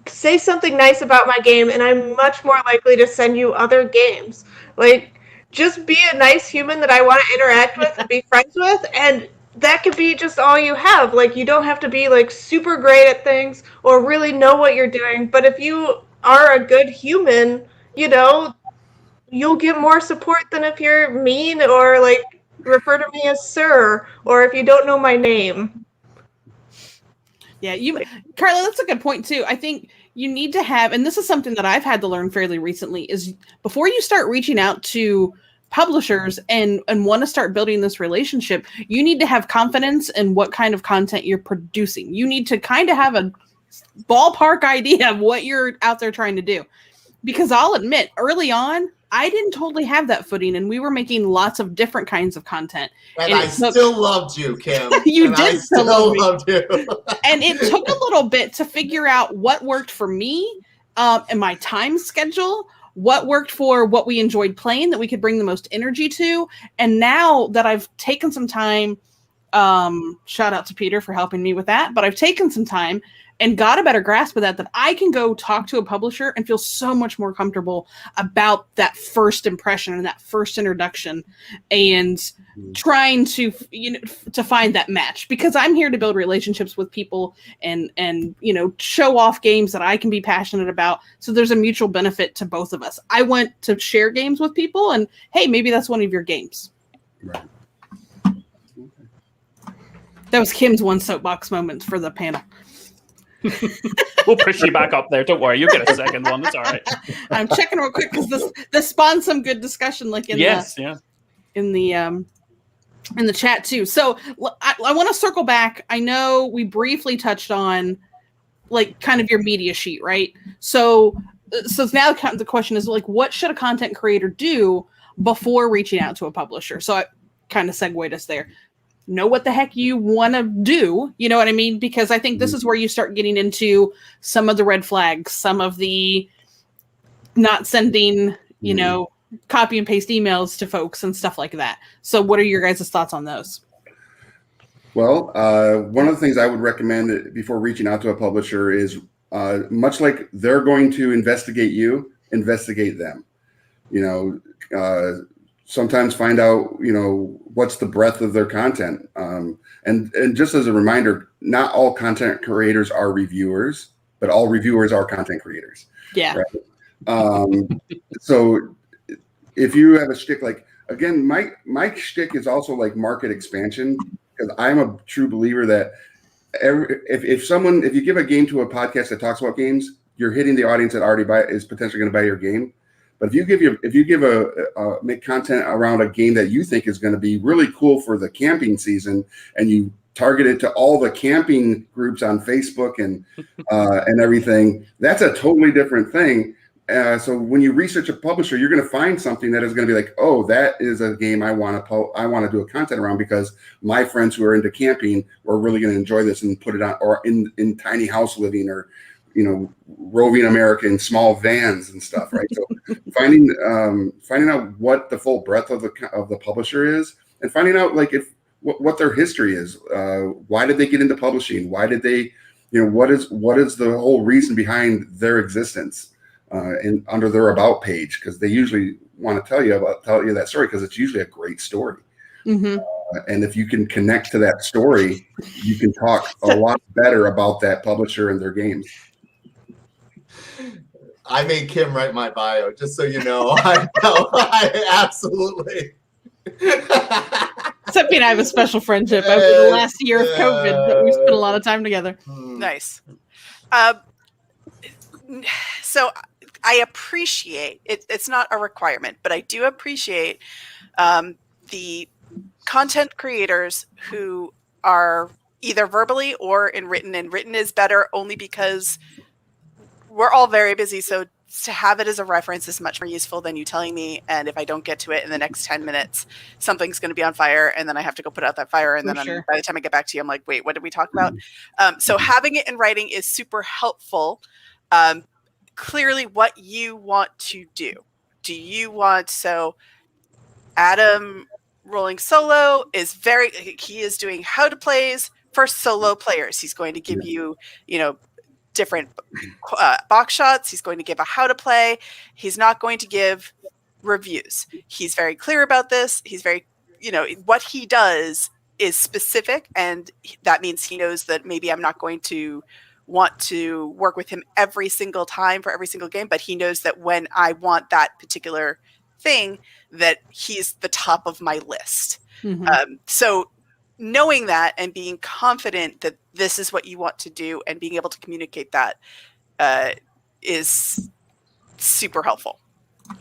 say something nice about my game and I'm much more likely to send you other games. Like, just be a nice human that I want to interact with and be friends with, and that could be just all you have. Like, you don't have to be, like, super great at things or really know what you're doing, but if you are a good human, you know, you'll get more support than if you're mean or, like, refer to me as sir, or if you don't know my name. Yeah, Carla, that's a good point too. I think you need to have, and this is something that I've had to learn fairly recently, is before you start reaching out to publishers and want to start building this relationship, you need to have confidence in what kind of content you're producing. You need to kind of have a ballpark idea of what you're out there trying to do. Because I'll admit, early on, I didn't totally have that footing, and we were making lots of different kinds of content. And I still loved you, Kim. You and did I still loved you. And it took a little bit to figure out what worked for me and my time schedule, what worked for what we enjoyed playing, that we could bring the most energy to. And now that I've taken some time, shout out to Peter for helping me with that, but I've taken some time and got a better grasp of that I can go talk to a publisher and feel so much more comfortable about that first impression and that first introduction, and trying to find that match, because I'm here to build relationships with people and show off games that I can be passionate about. So there's a mutual benefit to both of us. I want to share games with people, and hey, maybe that's one of your games. Right. That was Kim's one soapbox moment for the panel. We'll push you back up there. Don't worry, you'll get a second one. It's all right. I'm checking real quick because this spawned some good discussion, like in the chat too. So I want to circle back. I know we briefly touched on like kind of your media sheet, right? So now the question is, like, what should a content creator do before reaching out to a publisher? So I kind of segued us there. Know what the heck you want to do, you know what I mean? Because I think this is where you start getting into some of the red flags, some of the not sending, copy and paste emails to folks and stuff like that. So what are your guys' thoughts on those? Well, one of the things I would recommend before reaching out to a publisher is much like they're going to investigate you, investigate them. Sometimes find out, what's the breadth of their content. And just as a reminder, not all content creators are reviewers, but all reviewers are content creators. Yeah. Right? So if you have a shtick, like, again, my shtick is also like market expansion, because I'm a true believer that if you give a game to a podcast that talks about games, you're hitting the audience that already is potentially going to buy your game. But if you make content around a game that you think is going to be really cool for the camping season, and you target it to all the camping groups on Facebook and everything, that's a totally different thing. So when you research a publisher, you're going to find something that is going to be like, oh, that is a game I want to do a content around, because my friends who are into camping are really going to enjoy this and put it on, or in tiny house living, or roving America in small vans and stuff, right? So finding out what the full breadth of the publisher is, and finding out like what their history is. Why did they get into publishing? Why did they, what is the whole reason behind their existence under their about page? Because they usually want to tell you that story, because it's usually a great story. Mm-hmm. And if you can connect to that story, you can talk a lot better about that publisher and their games. I made Kim write my bio, just so you know. I absolutely. Seppy and I have a special friendship over the last year of COVID that we spent a lot of time together. Nice. So I appreciate it. It's not a requirement, but I do appreciate the content creators who are either verbally or in written, and written is better only because we're all very busy. So to have it as a reference is much more useful than you telling me, and if I don't get to it in the next 10 minutes, something's going to be on fire, and then I have to go put out that fire, and then by the time I get back to you, I'm like, wait, what did we talk about? So having it in writing is super helpful. Clearly what you want to do. Do you want, so Adam rolling solo is he is doing how to plays for solo players. He's going to give you, different box shots. He's going to give a how to play. He's not going to give reviews. He's very clear about this. He's very, what he does is specific, and that means he knows that maybe I'm not going to want to work with him every single time for every single game, but he knows that when I want that particular thing, that he's the top of my list. So knowing that and being confident that this is what you want to do and being able to communicate that is super helpful.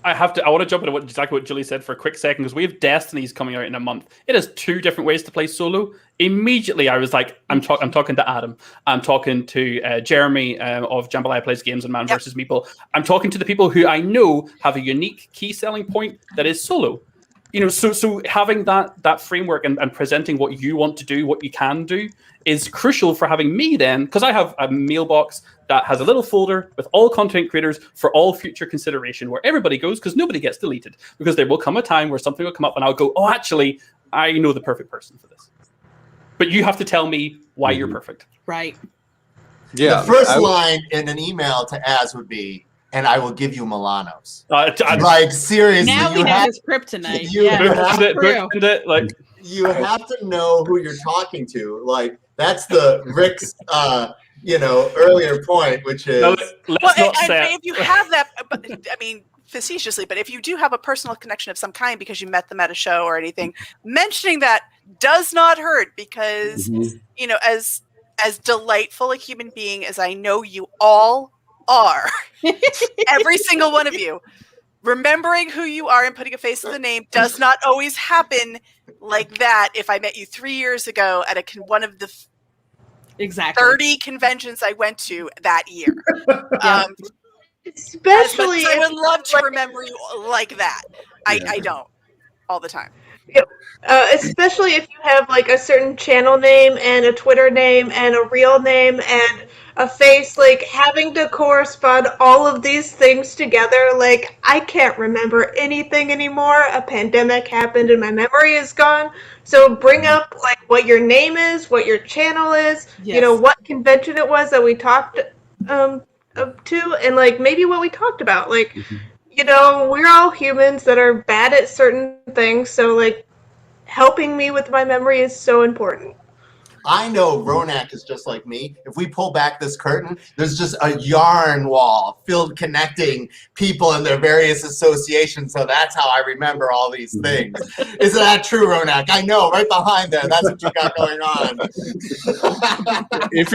I want to jump into exactly what Julie said for a quick second, because we have Destiny's coming out in a month. It has 2 different ways to play solo. Immediately, I was like, I'm talking to Adam. I'm talking to Jeremy of Jambalaya Plays Games and Man vs. Meeple. I'm talking to the people who I know have a unique key selling point that is solo. So having that framework and presenting what you want to do, what you can do, is crucial for having me then, because I have a mailbox that has a little folder with all content creators for all future consideration, where everybody goes, because nobody gets deleted, because there will come a time where something will come up and I'll go, oh, actually, I know the perfect person for this. But you have to tell me why you're perfect. Right. Yeah. The first line in an email to Az would be, and I will give you Milanos. Like, seriously. Now we have his kryptonite. You have to know who you're talking to. Like, that's the Rick's, earlier point, which is... if you have that, facetiously, but if you do have a personal connection of some kind because you met them at a show or anything, mentioning that does not hurt, because, as delightful a human being as I know you all are, every single one of you, remembering who you are and putting a face to the name does not always happen like that. If I met you 3 years ago at one of the 30 conventions I went to that year, especially I would love to remember you like that. I don't all the time. Especially if you have like a certain channel name and a Twitter name and a real name and a face, like having to correspond all of these things together. Like, I can't remember anything anymore. A pandemic happened and my memory is gone. So bring up like what your name is, what your channel is, what convention it was that we talked to, and like maybe what we talked about. Like, we're all humans that are bad at certain things. So like helping me with my memory is so important. I know Ronak is just like me. If we pull back this curtain, there's just a yarn wall filled connecting people and their various associations. So that's how I remember all these things. Isn't that true, Ronak? I know, right behind there. That's what you got going on. If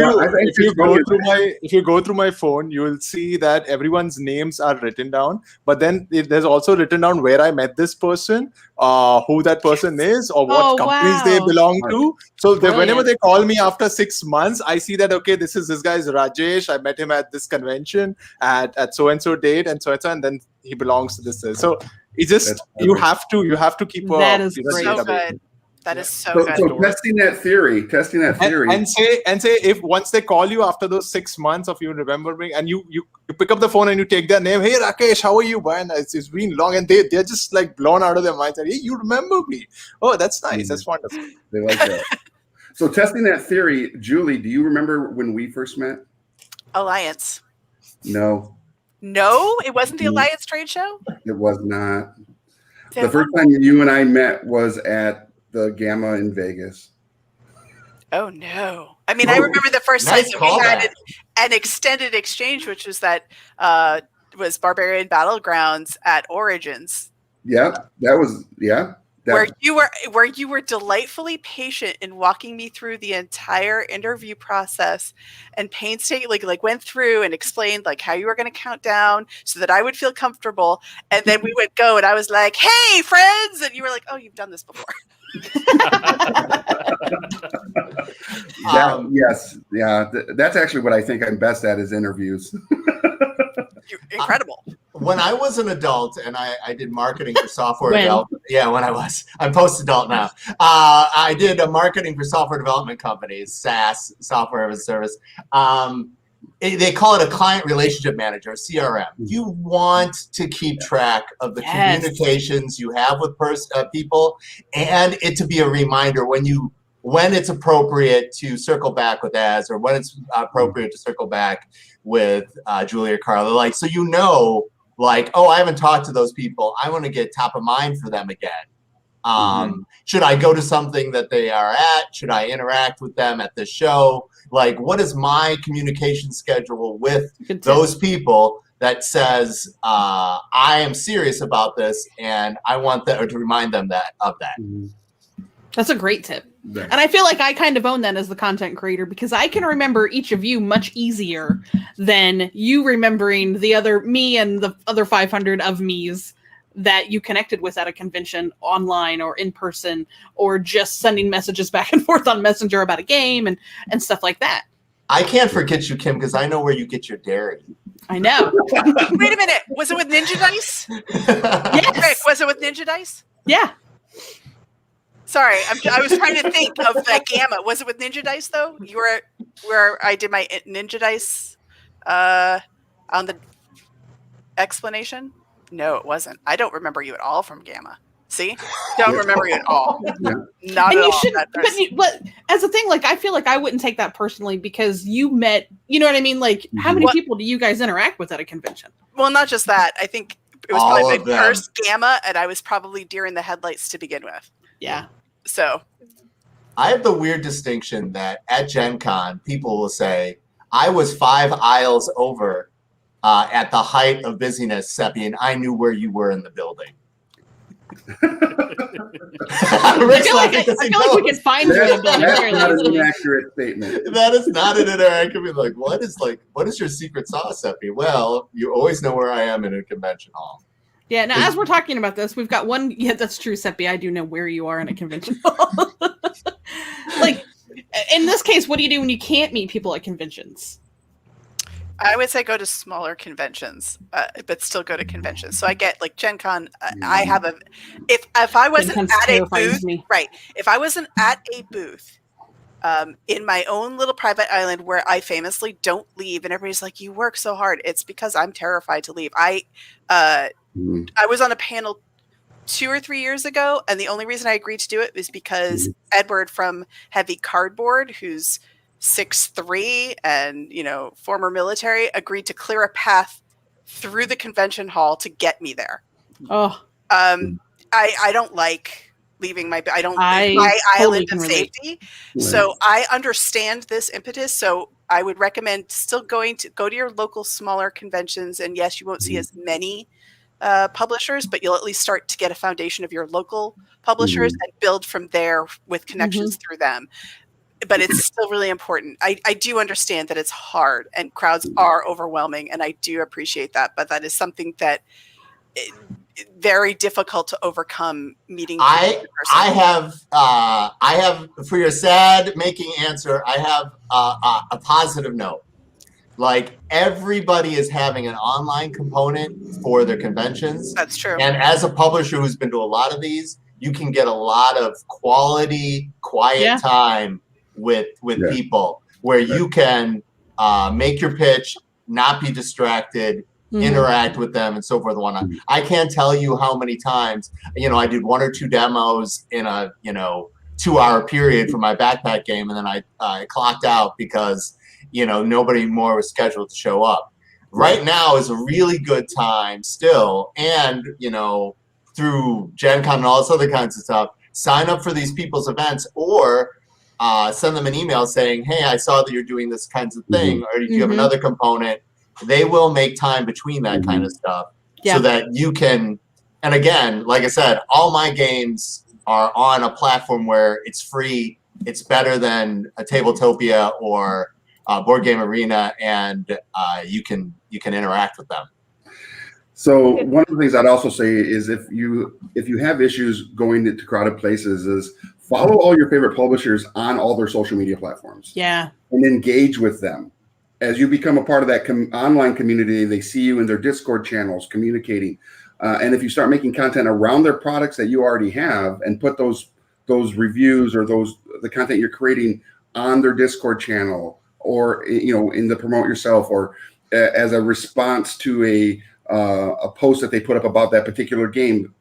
you go through my phone, you will see that everyone's names are written down. But then there's also written down where I met this person, who that person is, or what companies they belong to. So whenever they call me after 6 months, I see that, okay, this guy's Rajesh. I met him at this convention at so-and-so date and so-and-so, and then he belongs to this. So it's just, you have to keep that is great. So good. That is so good. So testing that theory, and say if once they call you after those 6 months of you remembering, and you pick up the phone and you take their name, hey Rakesh, how are you, man? It's been long, and they're just like blown out of their minds. Hey, you remember me? Oh, that's nice. That's wonderful. They like that. So testing that theory, Julie, do you remember when we first met? Alliance. No, it wasn't the Alliance trade show. It was not. The first time you and I met was at the Gamma in Vegas. Oh no! I mean, I remember the first time that we had an extended exchange, which was that was Barbarian Battlegrounds at Origins. Yeah, that was where you were delightfully patient in walking me through the entire interview process and painstakingly like went through and explained like how you were going to count down so that I would feel comfortable, and then we would go and I was like, "Hey, friends," and you were like, "Oh, you've done this before." That's actually what I think I'm best at, is interviews. Incredible. When I was an adult and I did marketing for software development. Yeah, when I was. I'm post-adult now. I did a marketing for software development companies, SaaS, software as a service. They call it a client relationship manager, CRM. You want to keep track of the communications you have with people, and it to be a reminder when it's appropriate to circle back with Az, or when it's appropriate to circle back with Julie or Carla. Like, so like, oh, I haven't talked to those people. I want to get top of mind for them again. Should I go to something that they are at? Should I interact with them at the show? Like, what is my communication schedule with those people that says, I am serious about this and I want them to remind them of that. That's a great tip. And I feel like I kind of own that as the content creator, because I can remember each of you much easier than you remembering me and the other 500 of me's that you connected with at a convention online or in person, or just sending messages back and forth on Messenger about a game and stuff like that. I can't forget you, Kim, because I know where you get your dairy. I know. Wait a minute. Was it with Ninja Dice? Yes. Rick, was it with Ninja Dice? Yeah. Sorry, I was trying to think of that Gamma. Was it with Ninja Dice, though? You were where I did my Ninja Dice on the explanation? No, it wasn't. I don't remember you at all from Gamma. See? Don't remember you at all. Not and at you all. should, but as a thing, like, I feel like I wouldn't take that personally, because you met, you know what I mean? Like, how many people do you guys interact with at a convention? Well, not just that. I think it was All probably of my them. first Gamma, and I was probably deer in the headlights to begin with. Yeah. So I have the weird distinction that at Gen Con, people will say, I was 5 aisles over at the height of busyness, Seppy, and I knew where you were in the building. I feel like we could find you in a building. That's very not an easily. inaccurate statement. That is not an interaction. What is your secret sauce, Seppy? Well, you always know where I am in a convention hall. Yeah, now as we're talking about this, we've got one. Yeah, that's true, Seppy. I do know where you are in a convention hall. Like, in this case, what do you do when you can't meet people at conventions? I would say go to smaller conventions, but still go to conventions. So I get like Gen Con. I have if I wasn't Gen Con's at a terrifying booth, to me. right? If I wasn't at a booth in my own little private island where I famously don't leave, and everybody's like, "You work so hard," it's because I'm terrified to leave. I was on a panel 2 or 3 years ago, and the only reason I agreed to do it was because Edward from Heavy Cardboard, who's 6'3" and former military, agreed to clear a path through the convention hall to get me there. Oh, I don't like leaving my totally island can of relate. safety. So I understand this impetus. So I would recommend still go to your local smaller conventions, and yes, you won't see as many publishers, but you'll at least start to get a foundation of your local publishers and build from there with connections through them. But it's still really important. I do understand that it's hard and crowds are overwhelming, and I do appreciate that. But that is something that very difficult to overcome. Meeting I have for your sad making answer, I have a positive note. Like, everybody is having an online component for their conventions. That's true. And as a publisher who's been to a lot of these, you can get a lot of quality, quiet time with people where you can make your pitch, not be distracted, interact with them, and so forth and whatnot. I can't tell you how many times, I did 1 or 2 demos in a 2-hour period for my backpack game, and then I clocked out because nobody more was scheduled to show up. Right now is a really good time still, and through Gen Con and all this other kinds of stuff, sign up for these people's events, or send them an email saying, hey, I saw that you're doing this kinds of thing, or if you have another component, they will make time between that kind of stuff so that you can, and again, like I said, all my games are on a platform where it's free. It's better than a Tabletopia or Board Game Arena, and you can interact with them. So one of the things I'd also say is if you have issues going to crowded places, is follow all your favorite publishers on all their social media platforms. Yeah. And engage with them. as you become a part of that online community, they see you in their Discord channels communicating. And if you start making content around their products that you already have and put those reviews or the content you're creating on their Discord channel, or in the promote yourself, or as a response to a post that they put up about that particular game,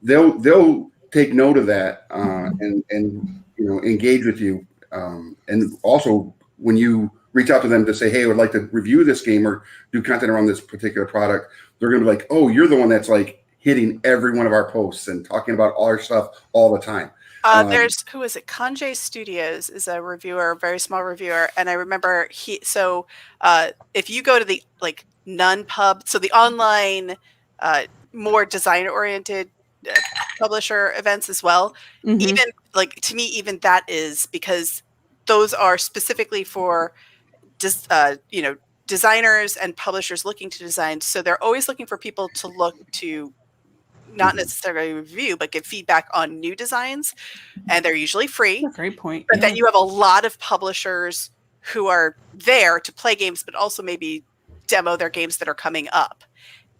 they'll take note of that and engage with you. And also when you reach out to them to say, hey, I would like to review this game or do content around this particular product, they're going to be like, oh, you're the one that's like hitting every one of our posts and talking about all our stuff all the time. There's, who is it? Kanjay Studios is a reviewer, a very small reviewer. And I remember if you go to the NunPub, so the online, more design oriented publisher events as well, even to me, even that is because those are specifically for designers and publishers looking to design. So they're always looking for people to look to not necessarily review, but give feedback on new designs. And they're usually free. That's a great point. But then you have a lot of publishers who are there to play games, but also maybe demo their games that are coming up.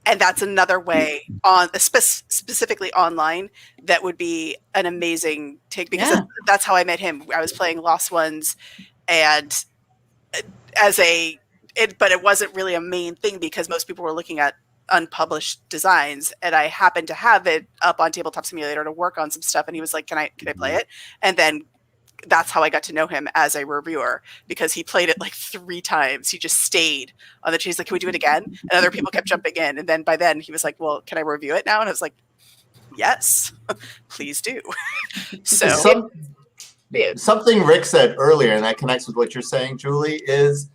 And that's another way on specifically online that would be an amazing take, because that's how I met him. I was playing Lost Ones, and but it wasn't really a main thing because most people were looking at unpublished designs, and I happened to have it up on Tabletop Simulator to work on some stuff, and he was like, can I play it? And then that's how I got to know him as a reviewer, because he played it like 3 times. He just stayed on the chain. He's like, can we do it again? And other people kept jumping in. And then by then he was like, well, can I review it now? And I was like, yes, please do. So something Rick said earlier, and that connects with what you're saying, Julie, is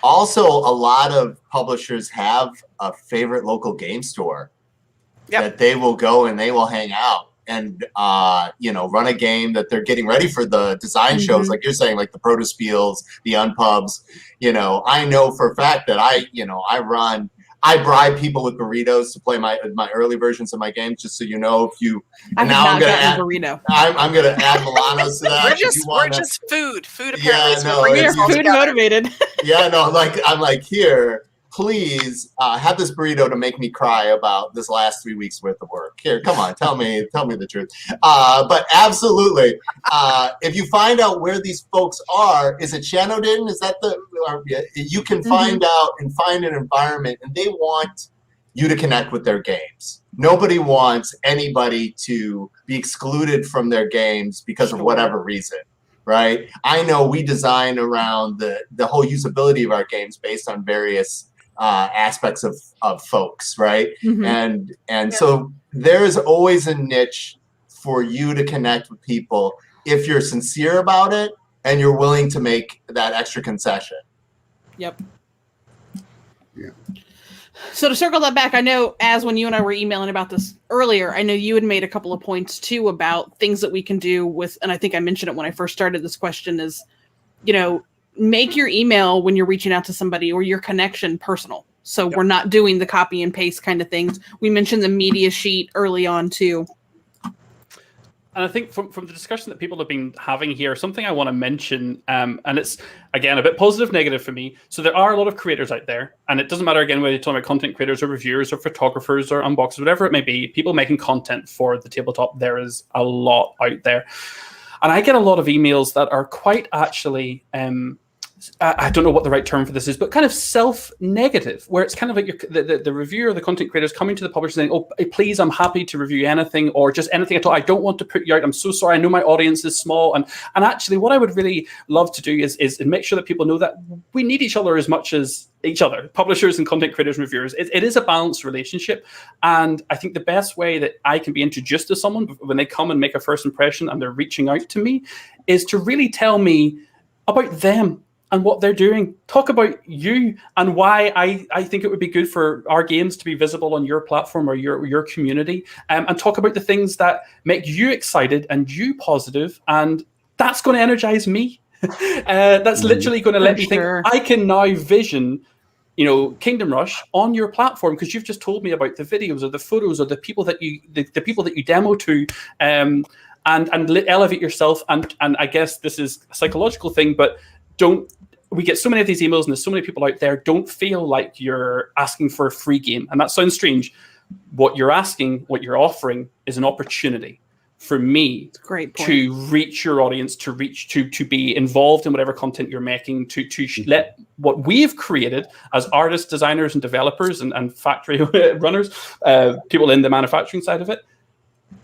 also a lot of publishers have a favorite local game store that they will go and they will hang out and run a game that they're getting ready for the design shows, like you're saying, like the Protospiels, the Unpubs. I know for a fact that I bribe people with burritos to play my early versions of my games, just so you know. I'm gonna add burrito. I'm gonna add Milanos to that. We're just food apparently. We're food motivated. I'm like, here, please have this burrito to make me cry about this last 3 weeks worth of work. Here, come on, tell me the truth. But absolutely, if you find out where these folks are, is it Shanodin? Is that you can find out and find an environment, and they want you to connect with their games. Nobody wants anybody to be excluded from their games because of whatever reason. Right? I know we design around the whole usability of our games based on various aspects of folks, right? And so there's always a niche for you to connect with people if you're sincere about it and you're willing to make that extra concession. Yep. Yeah. So to circle that back, I know when you and I were emailing about this earlier, I know you had made a couple of points too about things that we can do with, and I think I mentioned it when I first started this question, is, make your email when you're reaching out to somebody or your connection personal. So we're not doing the copy and paste kind of things. We mentioned the media sheet early on too. And I think from the discussion that people have been having here, something I want to mention, and it's, again, a bit positive, negative for me. So there are a lot of creators out there, and it doesn't matter, again, whether you're talking about content creators or reviewers or photographers or unboxers, whatever it may be, people making content for the tabletop, there is a lot out there. And I get a lot of emails that are quite actually, I don't know what the right term for this is, but kind of self-negative, where it's kind of like the reviewer, the content creators coming to the publisher saying, oh, please, I'm happy to review anything or just anything at all. I don't want to put you out. I'm so sorry. I know my audience is small. And actually what I would really love to do is make sure that people know that we need each other as much as each other, publishers and content creators and reviewers. It is a balanced relationship. And I think the best way that I can be introduced to someone when they come and make a first impression and they're reaching out to me is to really tell me about them and what they're doing. Talk about you and why I think it would be good for our games to be visible on your platform or your community, and talk about the things that make you excited and you positive, and that's going to energize me. That's literally going to let me think I can now vision, Kingdom Rush on your platform because you've just told me about the videos or the photos or the people that you demo to, and elevate yourself. And I guess this is a psychological thing, but don't we get so many of these emails and there's so many people out there. Don't feel like you're asking for a free game. And that sounds strange. What you're asking, what you're offering is an opportunity for me to reach your audience, to be involved in whatever content you're making, to let what we've created as artists, designers, and developers and factory runners, people in the manufacturing side of it,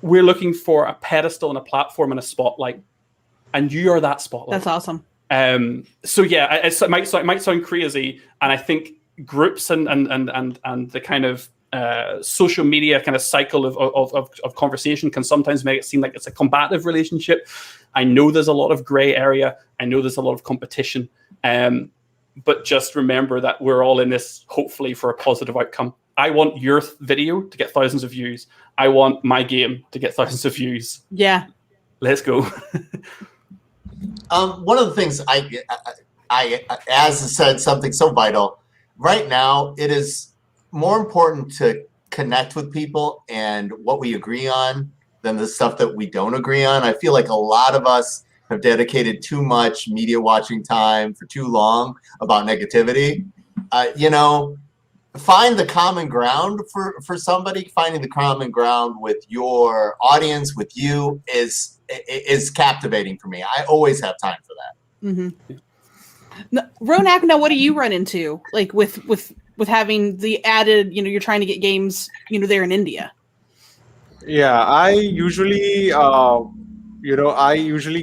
we're looking for a pedestal and a platform and a spotlight. And you are that spotlight. That's awesome. So yeah, it might sound crazy, and I think groups and the kind of social media kind of cycle of conversation can sometimes make it seem like it's a combative relationship. I know there's a lot of gray area. I know there's a lot of competition. But just remember that we're all in this hopefully for a positive outcome. I want your video to get thousands of views. I want my game to get thousands of views. Yeah. Let's go. One of the things I as I said, something so vital right now, it is more important to connect with people and what we agree on than the stuff that we don't agree on. I feel like a lot of us have dedicated too much media watching time for too long about negativity. Find the common ground for somebody. Finding the common ground with your audience, with you, is captivating for me. I always have time for that. Mm-hmm. Now, Ronak, now what do you run into, like with having the added, you're trying to get games, there in India? Yeah, I usually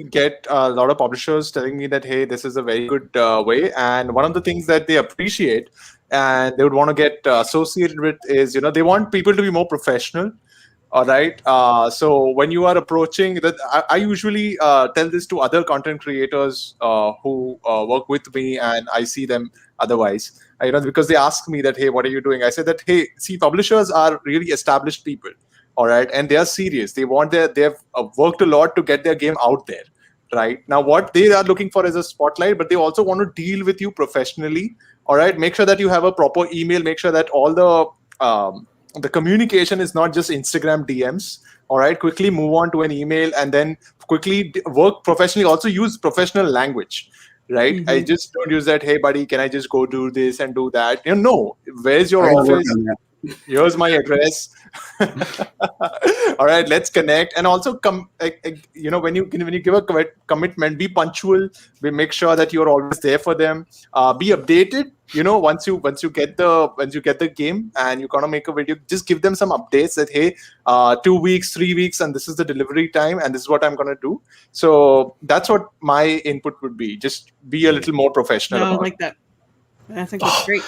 get a lot of publishers telling me that, hey, this is a very good way. And one of the things that they appreciate and they would want to get associated with is, they want people to be more professional. All right. So when you are approaching that, I usually tell this to other content creators who work with me, and I see them otherwise, because they ask me that, hey, what are you doing? I say that, hey, see, publishers are really established people. All right. And they are serious. They have worked a lot to get their game out there. Right. Now, what they are looking for is a spotlight, but they also want to deal with you professionally. All right. Make sure that you have a proper email. Make sure that all the communication is not just Instagram DMs. All right. Quickly move on to an email and then quickly work professionally. Also use professional language. Right. Mm-hmm. I just don't use that. Hey, buddy, can I just go do this and do that? No. Where's your office? Here's my address. All right, let's connect. And also, when you give a commitment, be punctual. We make sure that you're always there for them. Be updated. Once you get the game and you're gonna make a video, just give them some updates that, hey, 2 weeks, 3 weeks, and this is the delivery time, and this is what I'm gonna do. So that's what my input would be. Just be a little more professional. I like that. I think that's great.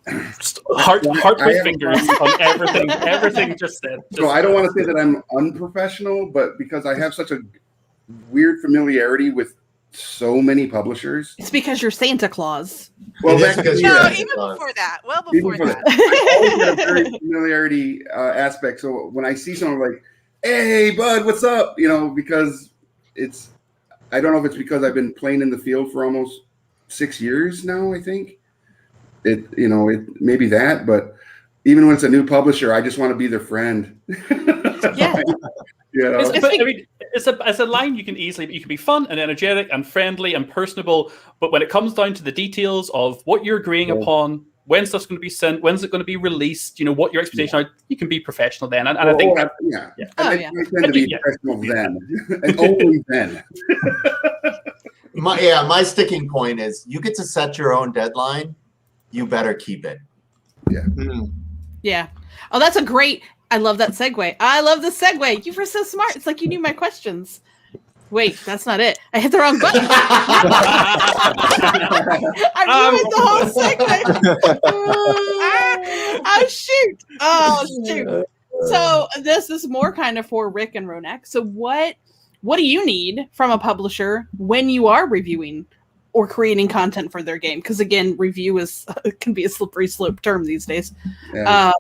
Heart with fingers on everything just said. So I don't want to say that I'm unprofessional, but because I have such a weird familiarity with so many publishers. It's because you're Santa Claus. Well, even before that. Well, before that. I always had a very familiarity aspect. So when I see someone like, hey, bud, what's up? Because I don't know if it's because I've been playing in the field for almost 6 years now, I think. It maybe that, but even when it's a new publisher, I just want to be their friend. Yeah. It's a line you can be fun and energetic and friendly and personable, but when it comes down to the details of what you're agreeing upon, when stuff's going to be sent, when's it going to be released, what your expectations are, you can be professional then. And I think, I tend to be professional then, and only then. My sticking point is you get to set your own deadline. You better keep it. Yeah. Mm. Yeah. Oh, that's a great. I love that segue. I love the segue. You were so smart. It's like you knew my questions. Wait, that's not it. I hit the wrong button. I ruined the whole segue. Oh shoot. So this is more kind of for Rick and Ronak. So what do you need from a publisher when you are reviewing or creating content for their game? Because again, review can be a slippery slope term these days. Yeah.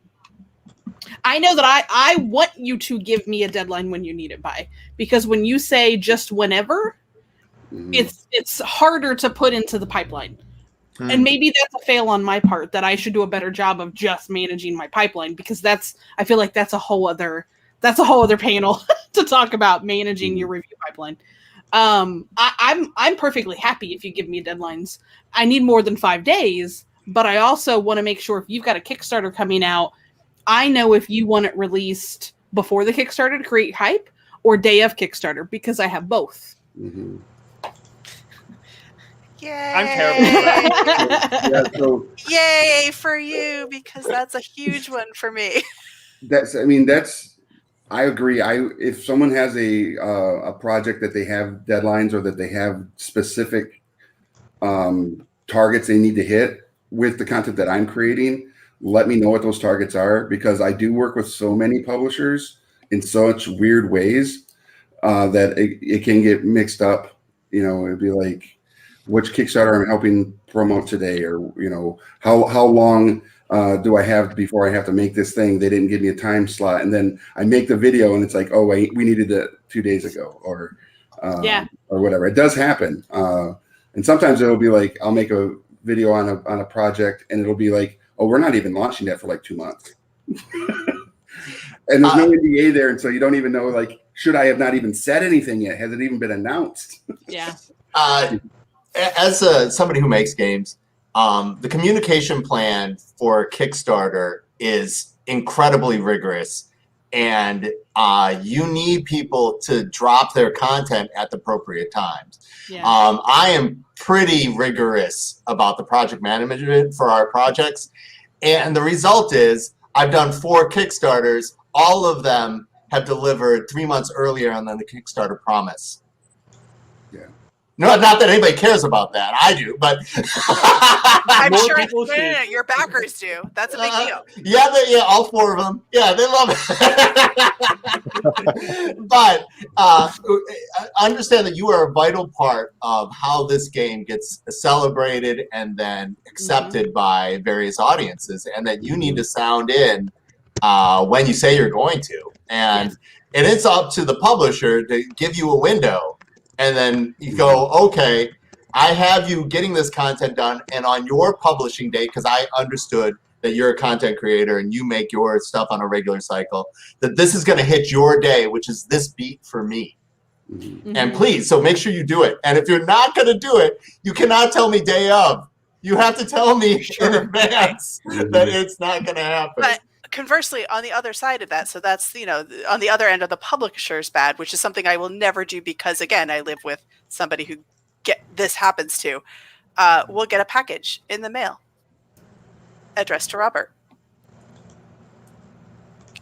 I know that I want you to give me a deadline when you need it by, because when you say just whenever, it's harder to put into the pipeline. And maybe that's a fail on my part, that I should do a better job of just managing my pipeline, because I feel like that's a whole other panel to talk about managing your review pipeline. I'm perfectly happy if you give me deadlines. I need more than 5 days, but I also want to make sure if you've got a Kickstarter coming out, I know if you want it released before the Kickstarter to create hype or day of Kickstarter, because I have both. Mm-hmm. Yay! I'm terrible. Yeah, so Yay for you, because that's a huge one for me. I agree. If someone has a project that they have deadlines or that they have specific targets they need to hit with the content that I'm creating, let me know what those targets are, because I do work with so many publishers in such weird ways that it can get mixed up. It'd be like, which Kickstarter I'm helping promote today, or how long do I have before I have to make this thing? They didn't give me a time slot, and then I make the video, and it's like, oh wait, we needed it 2 days ago, or whatever. It does happen, and sometimes it'll be like I'll make a video on a project, and it'll be like, oh, we're not even launching that for like 2 months, and there's no NDA there, and so you don't even know, like, should I have not even said anything yet? Has it even been announced? Yeah. As somebody who makes games, the communication plan for Kickstarter is incredibly rigorous, and you need people to drop their content at the appropriate times. Yeah. I am pretty rigorous about the project management for our projects, and the result is I've done 4 Kickstarters. All of them have delivered 3 months earlier than the Kickstarter promise. No, not that anybody cares about that. I do, but I'm More sure people should. your backers do. That's a big deal. Yeah, all 4 of them. Yeah, they love it. But understand that you are a vital part of how this game gets celebrated and then accepted by various audiences, and that you need to sound in when you say you're going to. And it's up to the publisher to give you a window. And then you go, okay, I have you getting this content done, and on your publishing date, because I understood that you're a content creator and you make your stuff on a regular cycle, that this is going to hit your day, which is this beat for me. Mm-hmm. And please, so make sure you do it. And if you're not going to do it, you cannot tell me day of. You have to tell me in advance that it's not going to happen. But conversely, on the other side of that, so that's, on the other end of the publisher's bad, which is something I will never do because, again, I live with somebody who this happens to. We'll get a package in the mail addressed to Robert.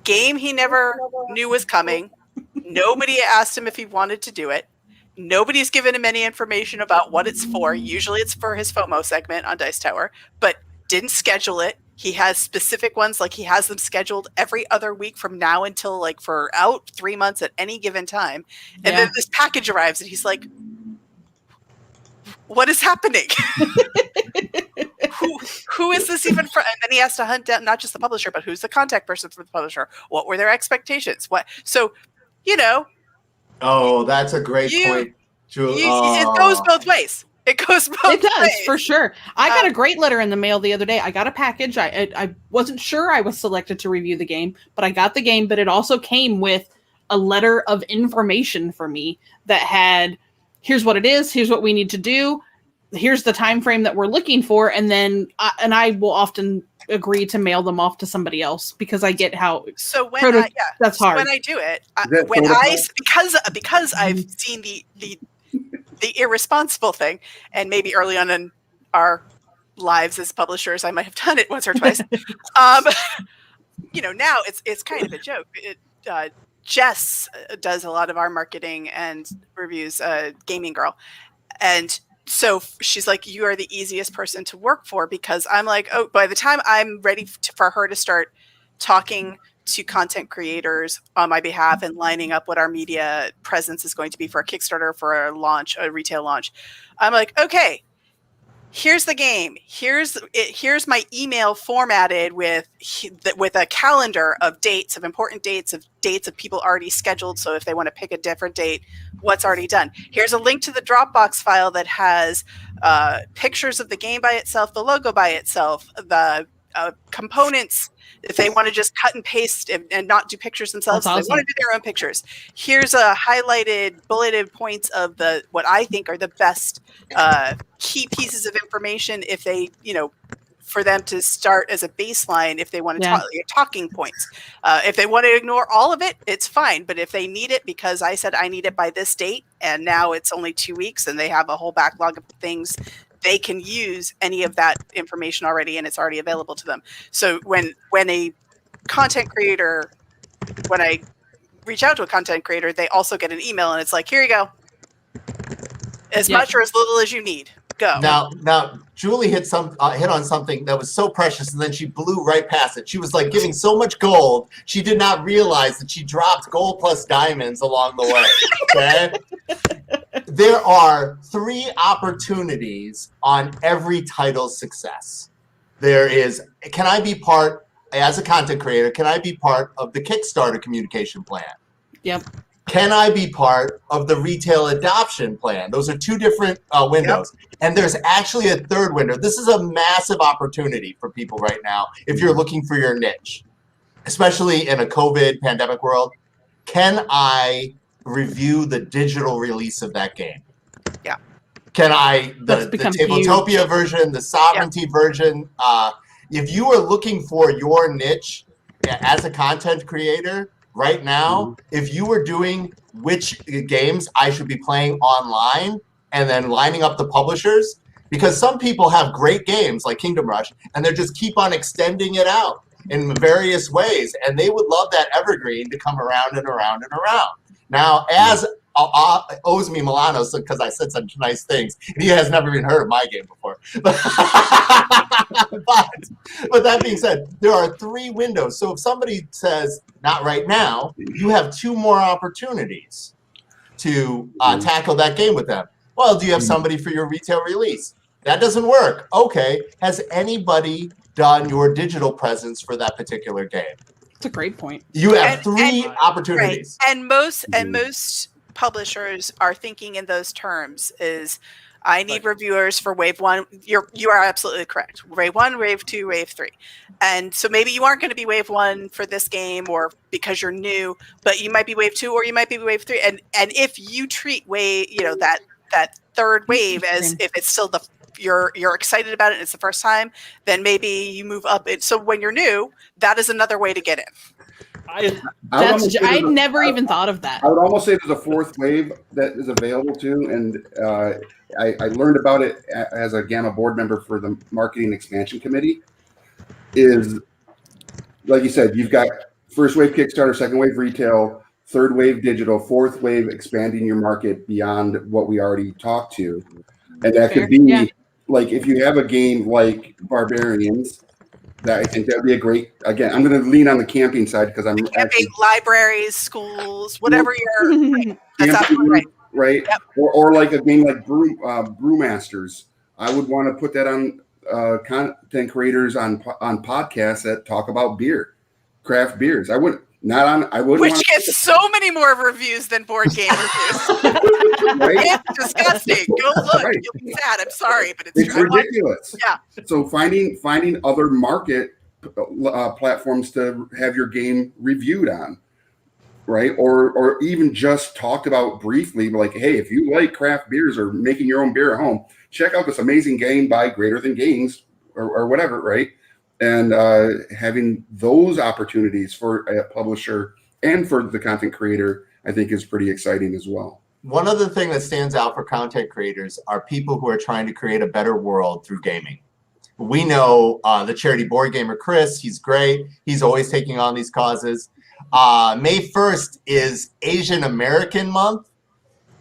Game he never knew was coming. Nobody asked him if he wanted to do it. Nobody's given him any information about what it's for. Usually it's for his FOMO segment on Dice Tower, but didn't schedule it. He has specific ones, like he has them scheduled every other week from now until for out 3 months at any given time. And then this package arrives and he's like, what is happening? who is this even from? And then he has to hunt down not just the publisher, but who's the contact person for the publisher? What were their expectations? So, Oh, that's a great point, Julie. It goes both ways. It goes both ways. It does, for sure. I got a great letter in the mail the other day. I got a package. I wasn't sure I was selected to review the game, but I got the game. But it also came with a letter of information for me that had, here's what it is, here's what we need to do, here's the time frame that we're looking for, and then I will often agree to mail them off to somebody else because I get how. So when that's hard. When I do it, because I've seen the irresponsible thing, and maybe early on in our lives as publishers, I might have done it once or twice. Now it's kind of a joke. Jess does a lot of our marketing and reviews, Gaming Girl, and so she's like, you are the easiest person to work for, because I'm like, oh, by the time I'm ready for her to start talking to content creators on my behalf and lining up what our media presence is going to be for a Kickstarter, for a launch, a retail launch, I'm like, okay, here's the game. Here's my email formatted with a calendar of dates, of important dates, of people already scheduled. So if they want to pick a different date, what's already done. Here's a link to the Dropbox file that has pictures of the game by itself, the logo by itself, the components, if they want to just cut and paste and not do pictures themselves, That's if they want to do their own pictures. Here's a highlighted, bulleted points of what I think are the best key pieces of information if they, for them to start as a baseline, if they want to talking points. If they want to ignore all of it, it's fine. But if they need it because I said I need it by this date and now it's only 2 weeks and they have a whole backlog of things, they can use any of that information already and it's already available to them. So when a content creator, when I reach out to a content creator, they also get an email and it's like, here you go. As much or as little as you need. Go. Now, Julie hit on something that was so precious, and then she blew right past it. She was like giving so much gold, she did not realize that she dropped gold plus diamonds along the way. Okay, there are 3 opportunities on every title's success. There is, can I be part as a content creator? Can I be part of the Kickstarter communication plan? Yep. Can I be part of the retail adoption plan? Those are 2 different windows. Yep. And there's actually a 3rd window. This is a massive opportunity for people right now if you're looking for your niche, especially in a COVID pandemic world. Can I review the digital release of that game? Yeah. Can I, the Tabletopia version, the Sovereignty version? If you are looking for your niche as a content creator, right now, if you were doing which games I should be playing online and then lining up the publishers, because some people have great games like Kingdom Rush and they just keep on extending it out in various ways, and they would love that evergreen to come around and around and around. Now, as owes me Milano because I said such nice things. He has never even heard of my game before. But that being said, there are 3 windows. So if somebody says, not right now, you have 2 more opportunities to tackle that game with them. Well, do you have somebody for your retail release? That doesn't work. Okay. Has anybody done your digital presence for that particular game? That's a great point. You have 3 opportunities. Right. And most publishers are thinking in those terms is I need reviewers for wave 1. You are absolutely correct. Wave 1, wave 2, wave 3. And so maybe you aren't going to be wave 1 for this game or because you're new, but you might be wave 2 or you might be wave 3. And if you treat that 3rd wave as if it's still you're excited about it and it's the first time, then maybe you move up. So when you're new, that is another way to get in. I never even thought of that. I would almost say there's a 4th wave that is available too, and I learned about it as a Gamma board member for the Marketing Expansion Committee. Is like you said, you've got 1st wave Kickstarter, 2nd wave retail, 3rd wave digital, 4th wave expanding your market beyond what we already talked to, and that could be like if you have a game like Barbarians. That I think that would be a great. Again, I'm going to lean on the camping side because I'm camping, libraries, schools, whatever you're. Right. That's absolutely right. Right, yep. or like a game like Brewmasters. I would want to put that on content creators on podcasts that talk about beer, craft beers. I wouldn't. Which gets so many more reviews than board game reviews. Right? It's disgusting. Go look. Right. You'll be sad. I'm sorry, but it's ridiculous. Yeah. So finding other market platforms to have your game reviewed on, right? Or even just talked about briefly, like, hey, if you like craft beers or making your own beer at home, check out this amazing game by Greater Than Games or whatever, right? And having those opportunities for a publisher and for the content creator, I think is pretty exciting as well. One other thing that stands out for content creators are people who are trying to create a better world through gaming. We know the charity board gamer, Chris, he's great. He's always taking on these causes. May 1st is Asian American Month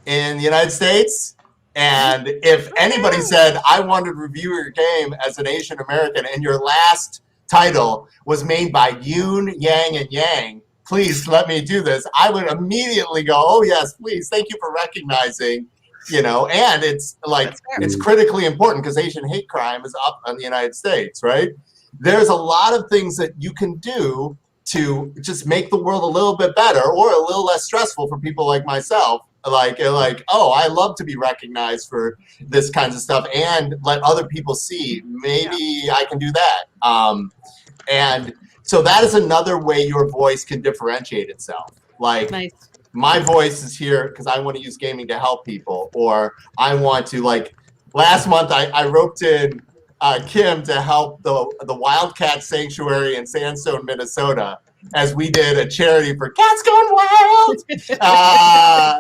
in the United States. And if anybody said, I wanted to review your game as an Asian American and your last title was made by Yoon, Yang, and Yang, please let me do this, I would immediately go, oh, yes, please. Thank you for recognizing, and it's like, it's critically important because Asian hate crime is up in the United States, right? There's a lot of things that you can do to just make the world a little bit better or a little less stressful for people like myself Like, oh, I love to be recognized for this kinds of stuff and let other people see maybe I can do that. And so that is another way your voice can differentiate itself. Like, Nice. my voice is here because I want to use gaming to help people, or I want to, like, last month I roped in Kim to help the Wildcat Sanctuary in Sandstone, Minnesota, as we did a charity for Cats Gone Wild.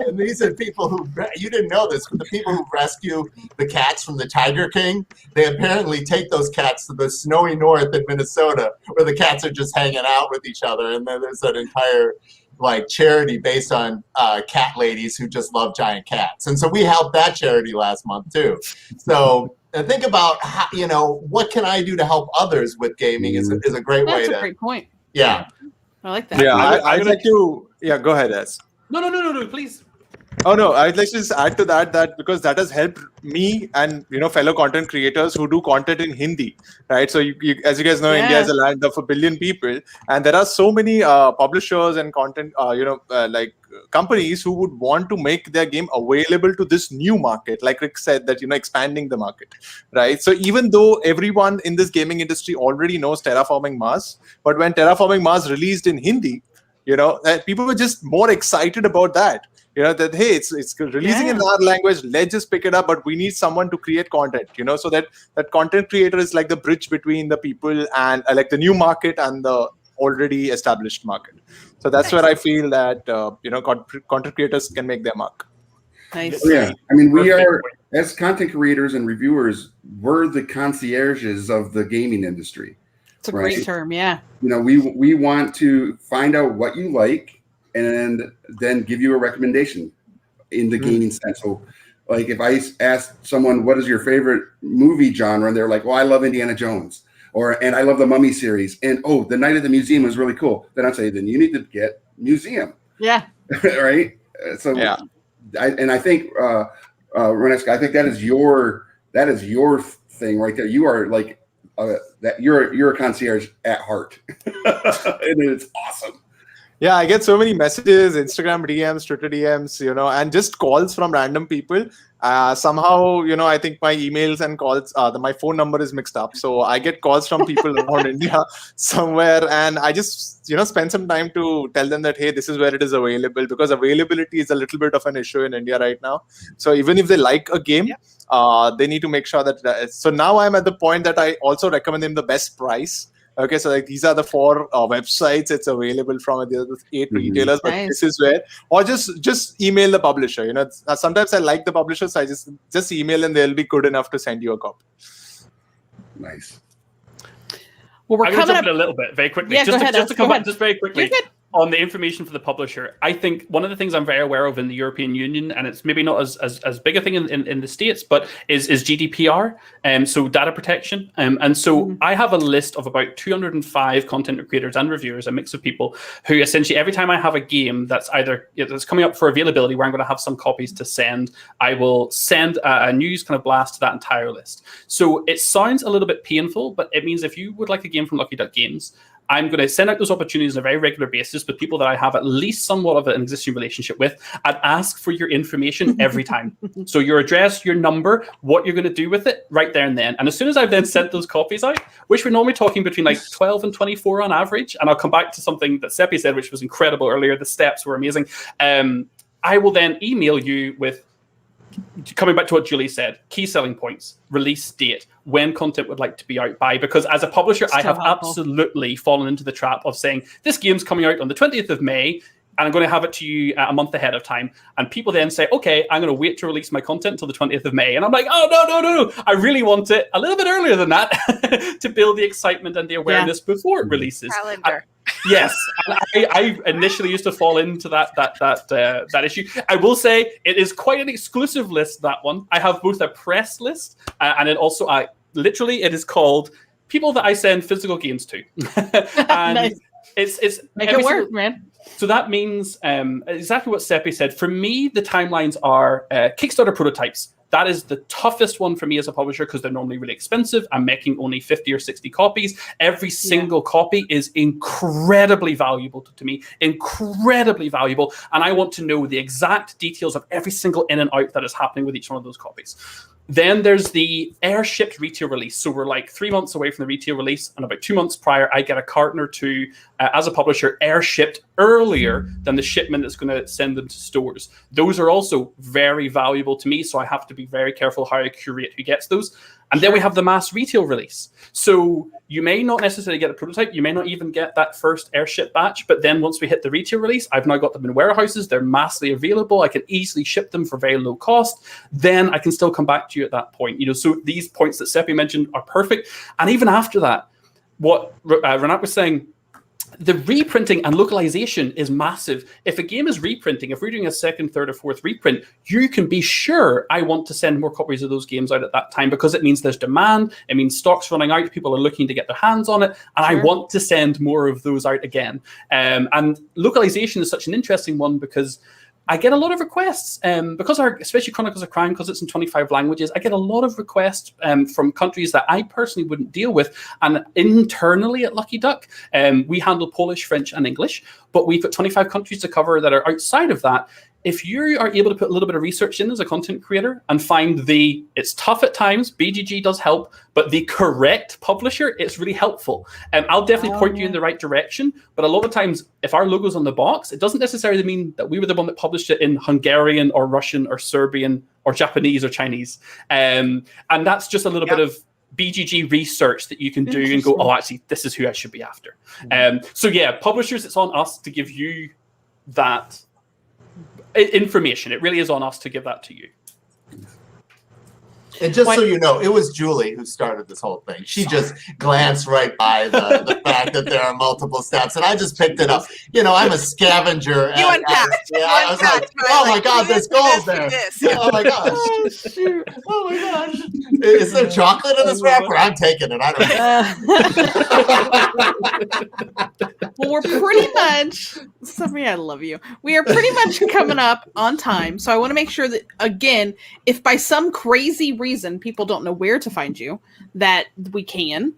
And these are people who, you didn't know this, but the people who rescue the cats from the Tiger King, they apparently take those cats to the snowy north in Minnesota, where the cats are just hanging out with each other. And then there's an entire like charity based on cat ladies who just love giant cats. And so we helped that charity last month too. So think about how, what can I do to help others with gaming is a great way to. That's a great point. Yeah. I like that. Yeah, I'd like to. Yeah, go ahead, S. No, please. Oh no, I'd like to just add to that because that has helped me and fellow content creators who do content in Hindi, right? So you as you guys know, India is a land of 1 billion people, and there are so many publishers and content like companies who would want to make their game available to this new market, like Rick said, that expanding the market, right? So even though everyone in this gaming industry already knows Terraforming Mars, but when Terraforming Mars released in Hindi, people were just more excited about that. That hey, it's releasing in our language, let's just pick it up, but we need someone to create content, so that content creator is like the bridge between the people and like the new market and the already established market. So that's where I feel that content creators can make their mark. Nice. Yeah, I mean, we are, as content creators and reviewers, we're the concierges of the gaming industry. It's a great term, yeah. We want to find out what you like and then give you a recommendation in the gaming sense. So, like, if I ask someone, what is your favorite movie genre? And they're like, well, I love Indiana Jones, and I love the Mummy series. And, oh, The Night of the Museum is really cool. Then I'd say, then you need to get Museum. Yeah. Right? So, yeah. I think, Ronak, I think that is your thing right there. You are like, that you're a concierge at heart. And it's awesome. Yeah, I get so many messages, Instagram DMs, Twitter DMs, and just calls from random people. Somehow, I think my emails and calls, my phone number is mixed up. So I get calls from people around India somewhere, and I just, spend some time to tell them that, hey, this is where it is available, because availability is a little bit of an issue in India right now. So even if they like a game, they need to make sure that. So now I'm at the point that I also recommend them the best price. Okay, so like these are the 4 websites it's available from, the other 8 retailers, but this is where, or just email the publisher. Sometimes I like the publisher, so I just email and they'll be good enough to send you a copy. Nice. Well, we're I'm going to jump in a little bit very quickly. Yeah, just to come back just very quickly on the information for the publisher. I think one of the things I'm very aware of in the European Union, and it's maybe not as big a thing in the States, but is GDPR, so data protection. And so I have a list of about 205 content creators and reviewers, a mix of people who essentially every time I have a game that's either that's coming up for availability where I'm going to have some copies to send, I will send a news kind of blast to that entire list. So it sounds a little bit painful, but it means if you would like a game from Lucky Duck Games, I'm going to send out those opportunities on a very regular basis with people that I have at least somewhat of an existing relationship with, and ask for your information every time. So your address, your number, what you're going to do with it right there and then. And as soon as I've then sent those copies out, which we're normally talking between like 12 and 24 on average, and I'll come back to something that Seppy said, which was incredible earlier. The steps were amazing. I will then email you with, coming back to what Julie said, key selling points, release date, when content would like to be out by, because as a publisher, I have absolutely fallen into the trap of saying, this game's coming out on the 20th of May, and I'm going to have it to you a month ahead of time. And people then say, okay, I'm going to wait to release my content until the 20th of May. And I'm like, oh, no. I really want it a little bit earlier than that to build the excitement and the awareness before it releases. Calendar. Yes, and I initially used to fall into that issue. I will say it is quite an exclusive list, that one. I have both a press list and it also literally it is called people that I send physical games to. And nice. It's make it work, man. So that means exactly what Seppy said. For me, the timelines are Kickstarter prototypes. That is the toughest one for me as a publisher because they're normally really expensive. I'm making only 50 or 60 copies. Every single copy is incredibly valuable to me, incredibly valuable. And I want to know the exact details of every single in and out that is happening with each one of those copies. Then there's the air-shipped retail release. So we're like 3 months away from the retail release, and about 2 months prior, I get a carton or two, as a publisher, air-shipped earlier than the shipment that's going to send them to stores. Those are also very valuable to me, so I have to be very careful how I curate who gets those. And then we have the mass retail release. So you may not necessarily get a prototype. You may not even get that first airship batch. But then once we hit the retail release, I've now got them in warehouses. They're massively available. I can easily ship them for very low cost. Then I can still come back to you at that point. You know, so these points that Seppy mentioned are perfect. And even after that, what Ronak was saying, the reprinting and localization is massive. If a game is reprinting, if we're doing a second, third, or fourth reprint, you can be sure I want to send more copies of those games out at that time because it means there's demand. It means stock's running out. People are looking to get their hands on it. And I want to send more of those out again. And localization is such an interesting one because I get a lot of requests because especially Chronicles of Crime, because it's in 25 languages, I get a lot of requests from countries that I personally wouldn't deal with. And internally at Lucky Duck, we handle Polish, French, and English, but we've got 25 countries to cover that are outside of that. If you are able to put a little bit of research in as a content creator and find it's tough at times, BGG does help, but the correct publisher, it's really helpful. I'll definitely point you in the right direction, but a lot of times, if our logo's on the box, it doesn't necessarily mean that we were the one that published it in Hungarian or Russian or Serbian or Japanese or Chinese. And that's just a little bit of BGG research that you can do and go, oh, actually, this is who I should be after. So yeah, publishers, it's on us to give you that information. It really is on us to give that to you. And just so you know, it was Julie who started this whole thing. She just glanced right by the fact that there are multiple steps, and I just picked it up. You know, I'm a scavenger. You unpacked. I was like, oh my God, there's gold there. Oh my gosh. Oh, shoot. Oh my gosh. Is there chocolate in this wrapper? I'm taking it. I don't know. Well, we're pretty much, Seppy, I love you. We are pretty much coming up on time. So I want to make sure that, again, if by some crazy reason people don't know where to find you, that we can.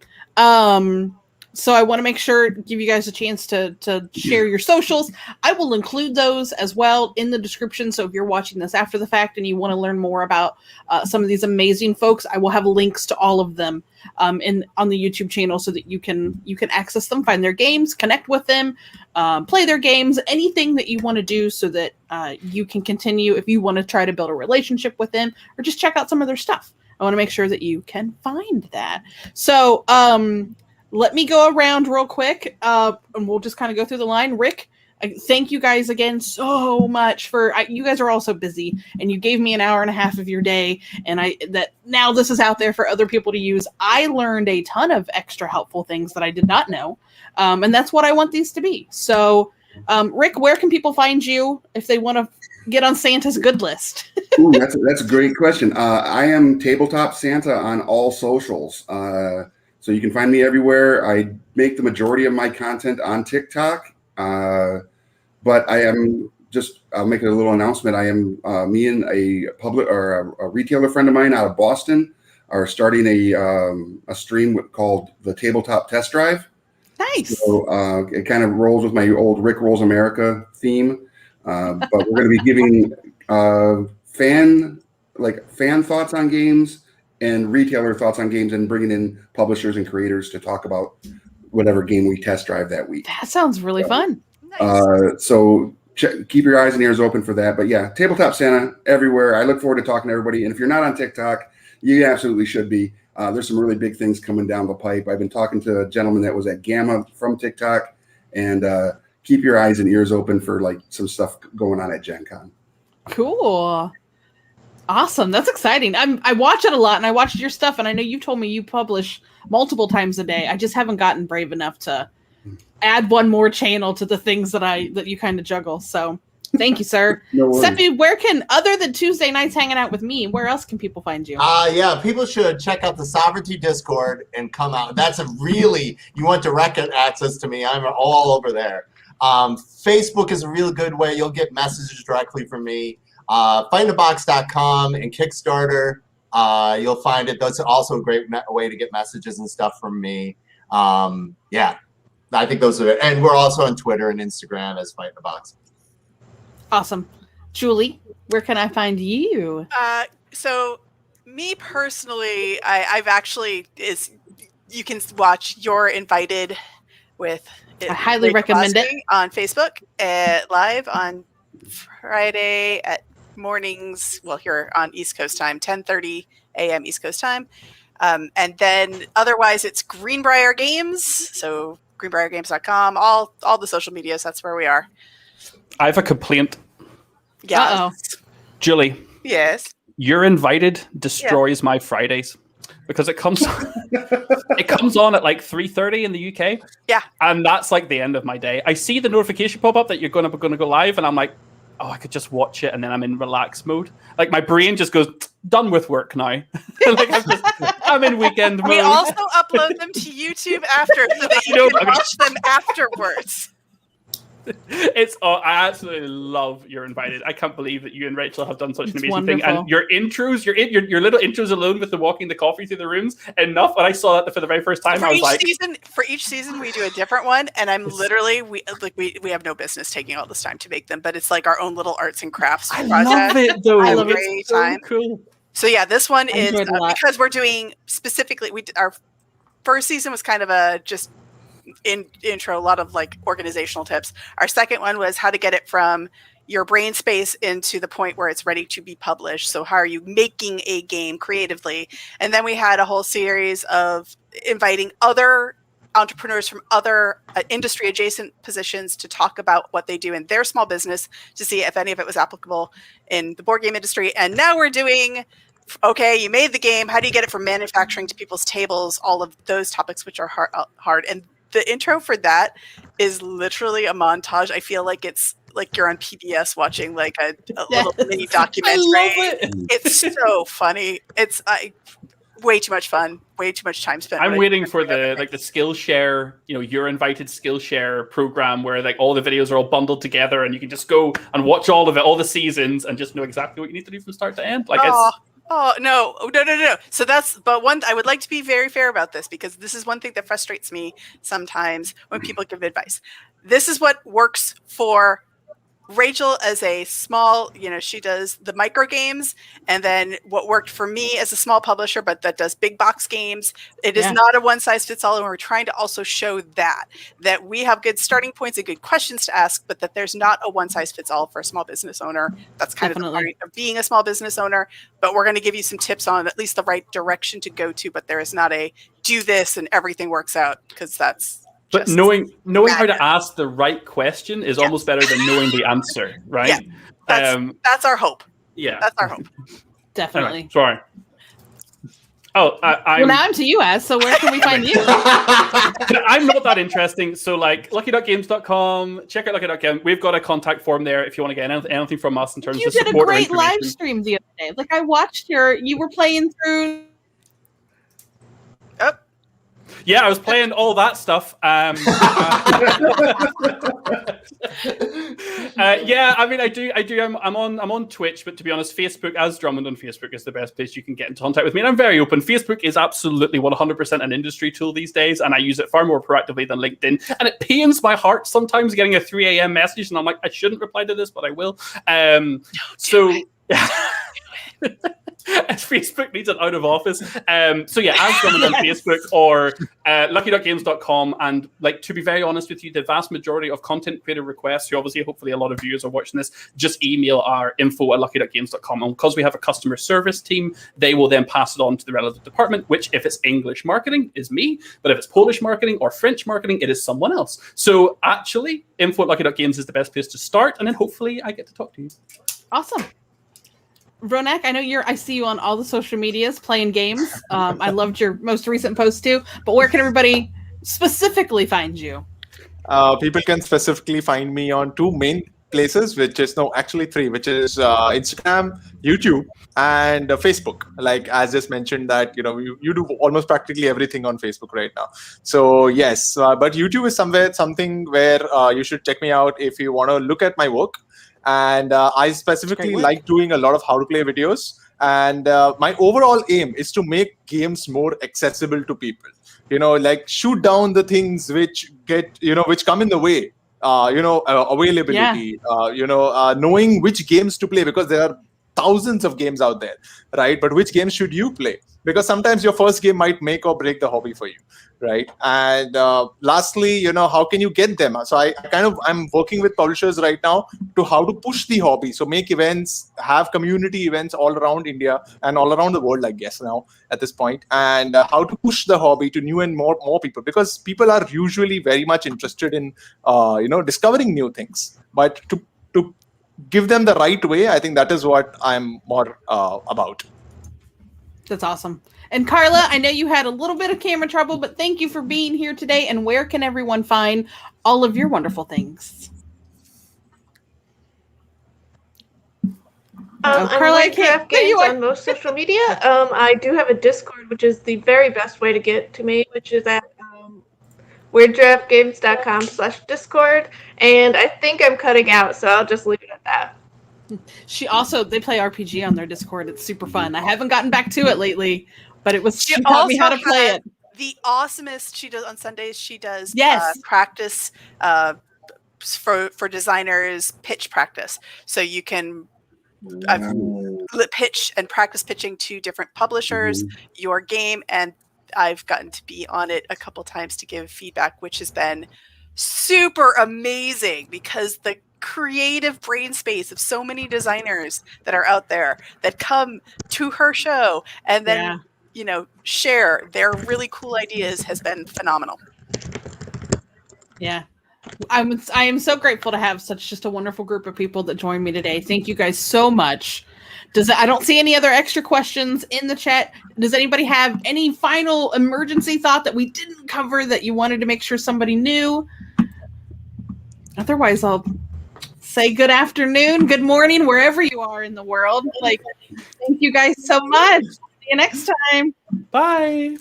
So I want to make sure, give you guys a chance to share your socials. I will include those as well in the description. So if you're watching this after the fact and you want to learn more about some of these amazing folks, I will have links to all of them on the YouTube channel so that you can access them, find their games, connect with them, play their games, anything that you want to do so that you can continue if you want to try to build a relationship with them or just check out some of their stuff. I want to make sure that you can find that. So let me go around real quick and we'll just kind of go through the line. Rick, thank you guys again so much for you guys are all so busy and you gave me an hour and a half of your day and that now this is out there for other people to use. I learned a ton of extra helpful things that I did not know. And that's what I want these to be. So Rick, where can people find you if they want to get on Santa's good list? Ooh, that's a great question. I am Tabletop Santa on all socials. So you can find me everywhere. I make the majority of my content on TikTok. But I am I'll make a little announcement. I am, me and a retailer friend of mine out of Boston are starting a stream called the Tabletop Test Drive. Nice. So it kind of rolls with my old Rick Rolls America theme. But we're going to be giving fan thoughts on games and retailer thoughts on games and bringing in publishers and creators to talk about whatever game we test drive that week. That sounds really fun. Nice. So keep your eyes and ears open for that. But yeah, Tabletop Santa everywhere. I look forward to talking to everybody. And if you're not on TikTok, you absolutely should be. There's some really big things coming down the pipe. I've been talking to a gentleman that was at Gamma from TikTok, and keep your eyes and ears open for like some stuff going on at Gen Con. Cool. Awesome. That's exciting. I watch it a lot and I watched your stuff and I know you told me you publish multiple times a day. I just haven't gotten brave enough to add one more channel to the things that you kind of juggle. So thank you, sir. No worries. Seppy, other than Tuesday nights hanging out with me, where else can people find you? Yeah, people should check out the Sovereignty Discord and come out. That's you want direct access to me. I'm all over there. Facebook is a really good way. You'll get messages directly from me. fightinthebox.com and Kickstarter. You'll find it. That's also a great way to get messages and stuff from me. Yeah, I think those are it. And we're also on Twitter and Instagram as Fight in the Box. Awesome. Julie, where can I find you? So me personally, I've actually you can watch You're Invited with I highly recommend it on Facebook live on Friday at mornings. Well, here on East Coast time, 10:30 a.m. East Coast time. And then otherwise it's Greenbrier Games. So greenbriergames.com, all the social medias. That's where we are. I have a complaint. Yeah. Uh-oh. Julie. Yes. You're Invited destroys my Fridays because it comes on at like 3:30 in the UK. Yeah. And that's like the end of my day. I see the notification pop up that you're going to go live and I'm like, oh, I could just watch it and then I'm in relax mode. Like my brain just goes, done with work now. Like I'm in weekend mode. We also upload them to YouTube after so that you can watch them afterwards. I absolutely love You're Invited. I can't believe that you and Rachel have done such an amazing wonderful thing. And your intros, your little intros alone with the walking the coffee through the rooms, enough. When I saw that for the very first time, I was like, for each season we do a different one, and I'm literally we have no business taking all this time to make them, but it's like our own little arts and crafts I project. love it though. I love it's so time. Cool. So yeah, this one is because we're doing specifically. Our first season was kind of a just intro, a lot of like organizational tips. Our second one was how to get it from your brain space into the point where it's ready to be published. So how are you making a game creatively? And then we had a whole series of inviting other entrepreneurs from other industry adjacent positions to talk about what they do in their small business to see if any of it was applicable in the board game industry. And now we're doing, okay, you made the game. How do you get it from manufacturing to people's tables? All of those topics, which are hard. And the intro for that is literally a montage. I feel like it's like you're on PBS watching like a little mini documentary. I love it. It's so funny. It's way too much fun. Way too much time spent. I'm waiting for the Skillshare, You're Invited Skillshare program where like all the videos are all bundled together and you can just go and watch all of it, all the seasons, and just know exactly what you need to do from start to end. Like Oh, no. So but I would like to be very fair about this because this is one thing that frustrates me sometimes when people give advice. This is what works for Rachel as a small, she does the micro games, and then what worked for me as a small publisher, but that does big box games. It is not a one size fits all. And we're trying to also show that we have good starting points and good questions to ask, but that there's not a one size fits all for a small business owner. That's kind of the point of being a small business owner, but we're going to give you some tips on at least the right direction to go to, but there is not a do this and everything works out because that's, but knowing how to ask the right question is almost better than knowing the answer, right? Yeah. That's our hope. Yeah. That's our hope. Definitely. Anyway, sorry. Oh, well, now I'm to you, Az. So where can we find you? I'm not that interesting. So like lucky.games.com, check out lucky.games. We've got a contact form there if you want to get anything from us in terms of support. You did a great live stream the other day. Like I watched you were playing through. Yeah, I was playing all that stuff. Yeah, I mean, I do. I'm on Twitch, but to be honest, Facebook as Drummond on Facebook is the best place you can get in contact with me. And I'm very open. Facebook is absolutely 100% an industry tool these days, and I use it far more proactively than LinkedIn. And it pains my heart sometimes getting a 3 a.m. message, and I'm like, I shouldn't reply to this, but I will. Facebook needs an out of office. So yeah, as Drummond on Facebook or lucky.games.com. And like, to be very honest with you, the vast majority of content creator requests, who obviously hopefully a lot of viewers are watching this, just email our info@lucky.games.com. And because we have a customer service team, they will then pass it on to the relevant department, which if it's English marketing is me, but if it's Polish marketing or French marketing, it is someone else. So actually, info@lucky.games is the best place to start. And then hopefully I get to talk to you. Awesome. Ronak, I know I see you on all the social medias playing games. I loved your most recent post too, but where can everybody specifically find you? People can specifically find me on two main places, which is actually 3, which is Instagram, YouTube, and Facebook. Like as just mentioned, that you do almost practically everything on Facebook right now. So yes, but YouTube is something where you should check me out if you want to look at my work. And I specifically like doing a lot of how to play videos. And my overall aim is to make games more accessible to people. Like shoot down the things which which come in the way. Availability. Knowing which games to play, because there are thousands of games out there, right? But which games should you play? Because sometimes your first game might make or break the hobby for you, right? And lastly, how can you get them? So I'm working with publishers right now to how to push the hobby. So make events, have community events all around India and all around the world, I guess now at this point, and how to push the hobby to new and more people, because people are usually very much interested in discovering new things, but to give them the right way, I think that is what I'm more about. That's awesome. And Carla, I know you had a little bit of camera trouble, but thank you for being here today. And where can everyone find all of your wonderful things? Carla, I can't Games on most social media. I do have a Discord, which is the very best way to get to me, which is at weirdgiraffegames.com/Discord. And I think I'm cutting out, so I'll just leave it at that. They play RPG on their Discord. It's super fun. I haven't gotten back to it lately, but she taught me how to play it. The awesomest she does on Sundays. She does practice for designers, pitch practice. So you can pitch and practice pitching to different publishers your game, and I've gotten to be on it a couple times to give feedback, which has been super amazing, because the creative brain space of so many designers that are out there that come to her show and then share their really cool ideas has been phenomenal. Yeah, I am so grateful to have such just a wonderful group of people that joined me today. Thank you guys so much. I don't see any other extra questions in the chat. Does anybody have any final emergency thought that we didn't cover that you wanted to make sure somebody knew? Otherwise, I'll say good afternoon, good morning, wherever you are in the world. Thank you guys so much. See you next time. Bye.